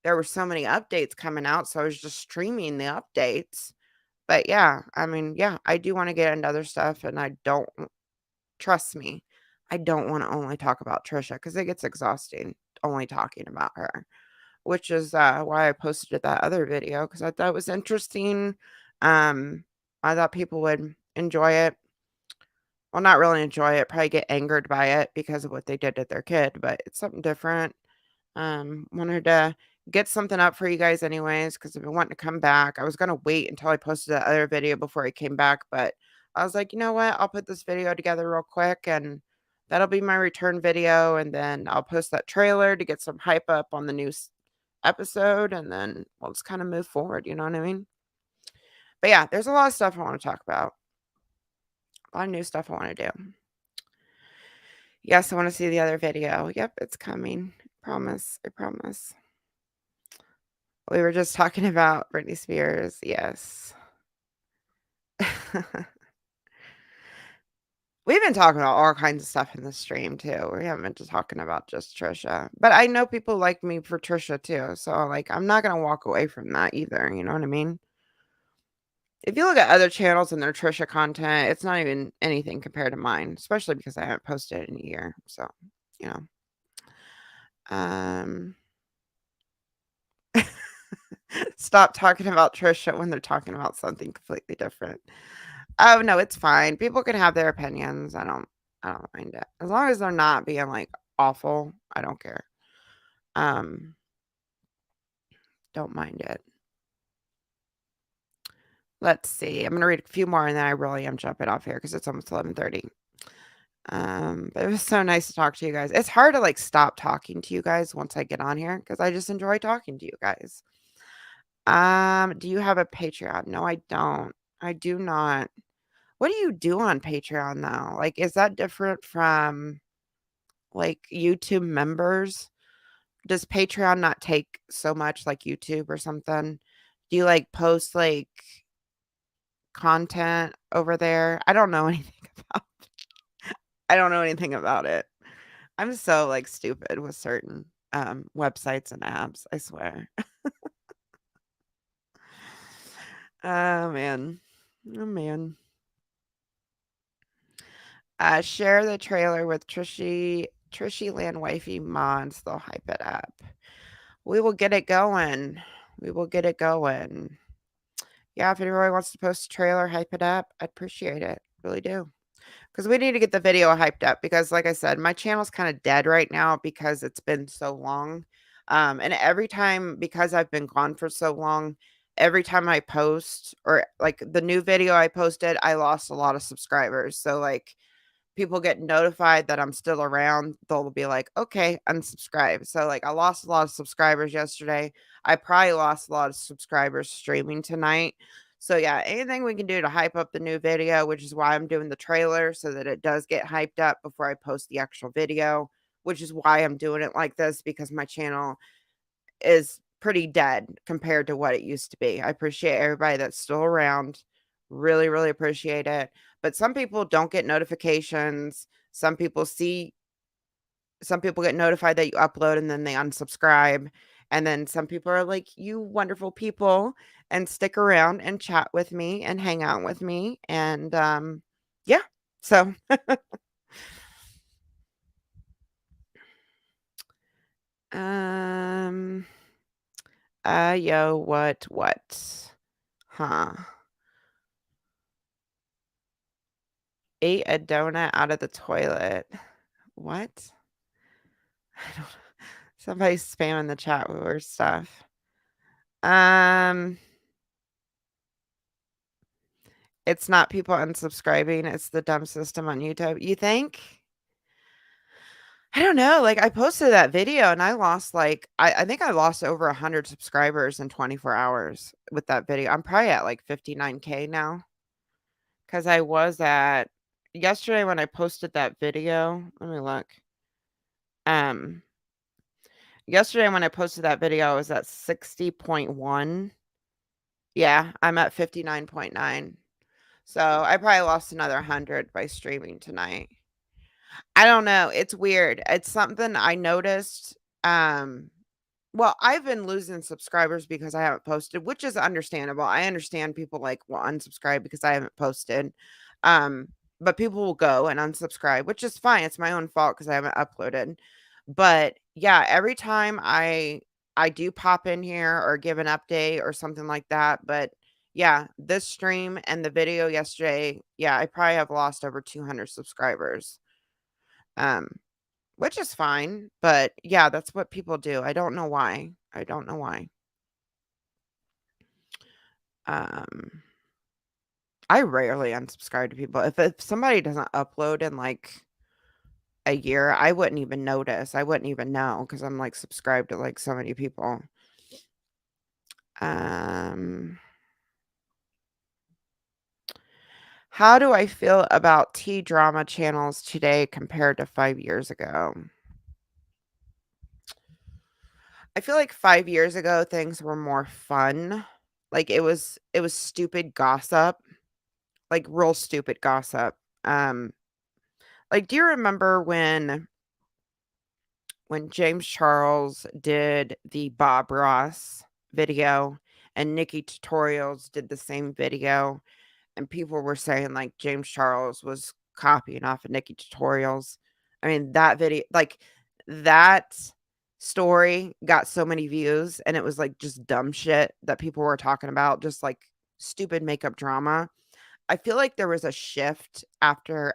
there were so many updates coming out. So I was just streaming the updates. But yeah, I mean, yeah, I do wanna get into other stuff, and I don't trust me, I don't wanna only talk about Trisha because it gets exhausting only talking about her, which is, why I posted that other video because I thought it was interesting. Um, I thought people would enjoy it. Well, not really enjoy it, probably get angered by it because of what they did to their kid, but it's something different. Wanted to get something up for you guys anyways, because I've been wanting to come back. I was gonna wait until I posted that other video before I came back, but I was like, you know what? I'll put this video together real quick and that'll be my return video. And then I'll post that trailer to get some hype up on the new episode. And then we'll just kind of move forward. You know what I mean? But yeah, there's a lot of stuff I want to talk about. A lot of new stuff I want to do. Yes, I want to see the other video. Yep, it's coming. Promise. I promise. We were just talking about Britney Spears, yes. We've been talking about all kinds of stuff in the stream too. We haven't been just talking about just Trisha. But I know people like me for Trisha too. So like I'm not gonna walk away from that either. You know what I mean? If you look at other channels and their Trisha content, it's not even anything compared to mine, especially because I haven't posted in a year. So, you know. Um Stop talking about Trisha when they're talking about something completely different. Oh, no, it's fine. People can have their opinions. I don't mind it. As long as they're not being, like, awful, I don't care. Um, don't mind it. Let's see. I'm gonna read a few more, and then I really am jumping off here because it's almost 11:30. But it was so nice to talk to you guys. It's hard to, like, stop talking to you guys once I get on here because I just enjoy talking to you guys. Do you have a Patreon? No, I don't. I do not. What do you do on Patreon, though? Like, is that different from, like, YouTube members? Does Patreon not take so much like YouTube or something? Do you, like, post, like, content over there? I don't know anything about I don't know anything about it. I'm so, like, stupid with certain, websites and apps, I swear. Oh, man. Oh, man. Share the trailer with Trishy Land Wifey mods, they'll hype it up. We will get it going. We will get it going. Yeah, if anybody wants to post a trailer, hype it up, I'd appreciate it. Really do. Because we need to get the video hyped up because like I said, my channel's kind of dead right now because it's been so long. And every time, because I've been gone for so long, every time I post or like the new video I posted, I lost a lot of subscribers. So like people get notified that I'm still around, they'll be like, "Okay, unsubscribe." So, like, I lost a lot of subscribers yesterday. I probably lost a lot of subscribers streaming tonight. So, yeah, anything we can do to hype up the new video, which is why I'm doing the trailer so that it does get hyped up before I post the actual video, which is why I'm doing it like this because my channel is pretty dead compared to what it used to be. I appreciate everybody that's still around. Really, really appreciate it. But some people don't get notifications. Some people get notified that you upload and then they unsubscribe. And then some people are like, you wonderful people, and stick around and chat with me and hang out with me. And yeah. So um yo, what? Huh. Ate a donut out of the toilet. What? I don't Somebody's spamming the chat with weird stuff. Um, it's not people unsubscribing, it's the dumb system on YouTube. You think? I don't know, like, I posted that video and I lost, like I think I lost over 100 subscribers in 24 hours with that video. I'm probably at, like, 59K now, because I was at yesterday when I posted that video let me look. Um, yesterday when I posted that video, I was at 60.1. Yeah, I'm at 59.9. So, I probably lost another 100 by streaming tonight. I don't know, it's weird. It's something I noticed, well, I've been losing subscribers because I haven't posted, which is understandable. I understand people, like, will unsubscribe because I haven't posted, um, but people will go and unsubscribe, which is fine, it's my own fault because I haven't uploaded. But, yeah, every time I do pop in here or give an update or something like that, but, yeah, this stream and the video yesterday, yeah, I probably have lost over 200 subscribers, um which is fine, but yeah, that's what people do. I don't know why. I don't know why. Um, I rarely unsubscribe to people. If somebody doesn't upload in like a year, I wouldn't even notice. I wouldn't even know because I'm like subscribed to like so many people. Um, how do I feel about T drama channels today compared to 5 years ago? I feel like 5 years ago things were more fun. Like it was stupid gossip. Like, real stupid gossip. Um, like, do you remember when James Charles did the Bob Ross video and Nikki Tutorials did the same video, and people were saying, like, James Charles was copying off of Nikki Tutorials? I mean, that video like, that story got so many views, and it was, like, just dumb shit that people were talking about, just, like, stupid makeup drama. I feel like there was a shift after,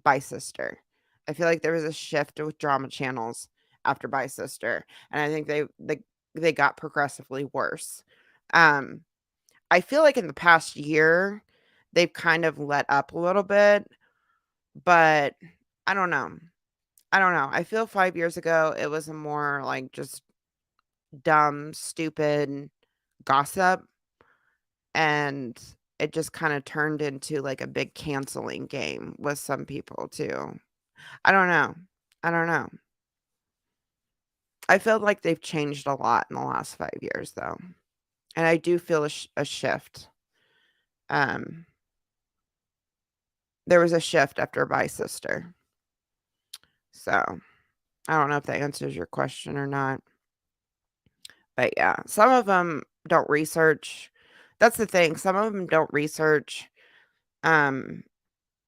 By Sister. I feel like there was a shift with drama channels after By Sister, and I think they got progressively worse. Um, I feel like in the past year, they've kind of let up a little bit, but I don't know. I don't know. I feel 5 years ago, it was a more, like, just dumb, stupid gossip, and it just kinda turned into, like, a big canceling game with some people too. I don't know. I don't know. I feel like they've changed a lot in the last 5 years, though, and I do feel a shift. Um, there was a shift after My Sister. So, I don't know if that answers your question or not, but yeah, some of them don't research. That's the thing, some of them don't research, um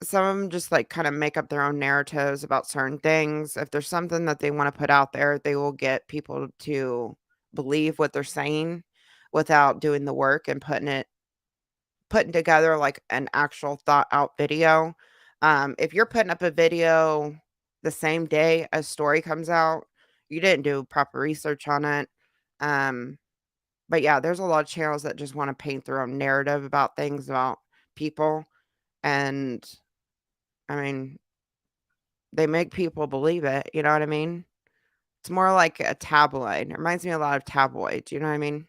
some of them just, like, kinda make up their own narratives about certain things. If there's something that they wanna put out there, they will get people to believe what they're saying without doing the work and putting together, like, an actual thought out video. If you're putting up a video the same day a story comes out, you didn't do proper research on it. Um, but yeah, there's a lot of channels that just wanna paint their own narrative about things, about people, and, I mean, they make people believe it, you know what I mean? It's more like a tabloid. It reminds me a lot of tabloids, you know what I mean?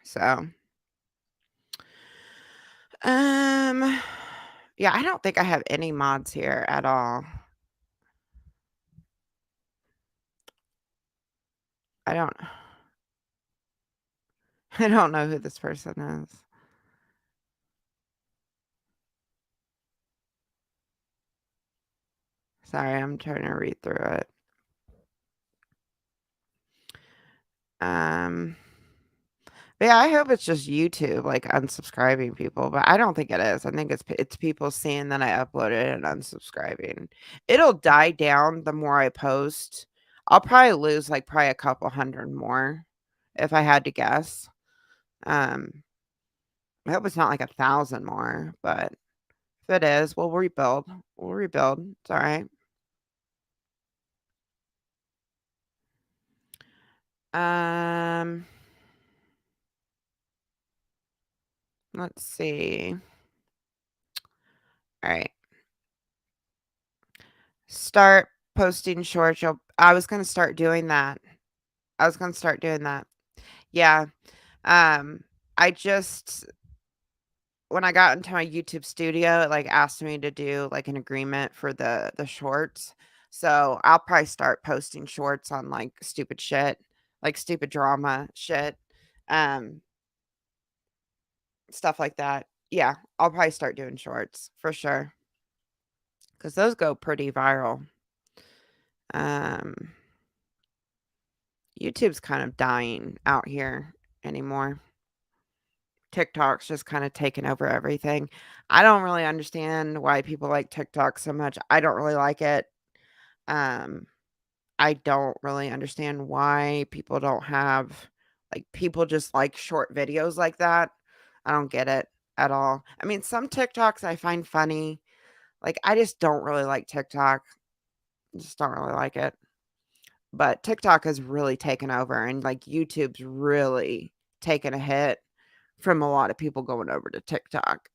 So, um, yeah, I don't think I have any mods here at all. I don't I don't know who this person is. Sorry, I'm trying to read through it. Um, but yeah, I hope it's just YouTube, like, unsubscribing people, but I don't think it is. I think it's people seeing that I uploaded and unsubscribing. It'll die down the more I post. I'll probably lose, like, probably a couple hundred more if I had to guess. Um, I hope it's not like 1,000 more, but if it is, we'll rebuild. We'll rebuild. It's alright. Um, let's see. All right. Start posting shorts. I was gonna start doing that. I was gonna start doing that. Yeah. Um, I just when I got into my YouTube studio, it like asked me to do like an agreement for the shorts. So I'll probably start posting shorts on like stupid shit, like stupid drama shit, um, stuff like that. Yeah, I'll probably start doing shorts for sure because those go pretty viral. Um, YouTube's kind of dying out here anymore. TikTok's just kind of taken over everything. I don't really understand why people like TikTok so much. I don't really like it. Um, I don't really understand why people don't have like people just like short videos like that. I don't get it at all. I mean, some TikToks I find funny. Like I just don't really like TikTok. Just don't really like it. But TikTok has really taken over and like YouTube's really taken a hit from a lot of people going over to TikTok.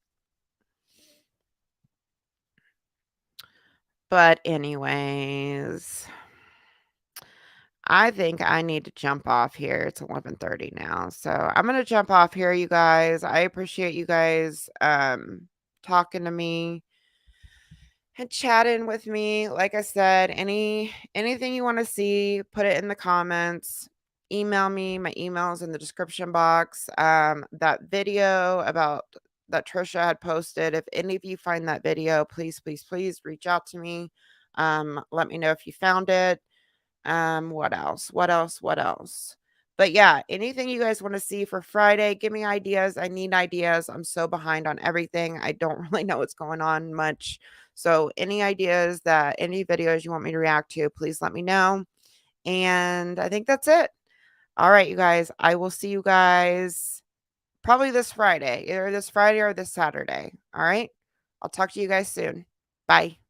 But anyways, I think I need to jump off here. It's 11:30 now. So I'm going to jump off here, you guys. I appreciate you guys talking to me and chatting with me. Like I said, anything you want to see, put it in the comments. Email me. My email is in the description box. That video about that Trisha had posted. If any of you find that video, please, please, please reach out to me. Let me know if you found it. What else? What else? What else? But yeah, anything you guys want to see for Friday, give me ideas. I need ideas. I'm so behind on everything. I don't really know what's going on much. So, any ideas that any videos you want me to react to, please let me know. And I think that's it. All right, you guys. I will see you guys probably this Friday, either this Friday or this Saturday. All right. I'll talk to you guys soon. Bye.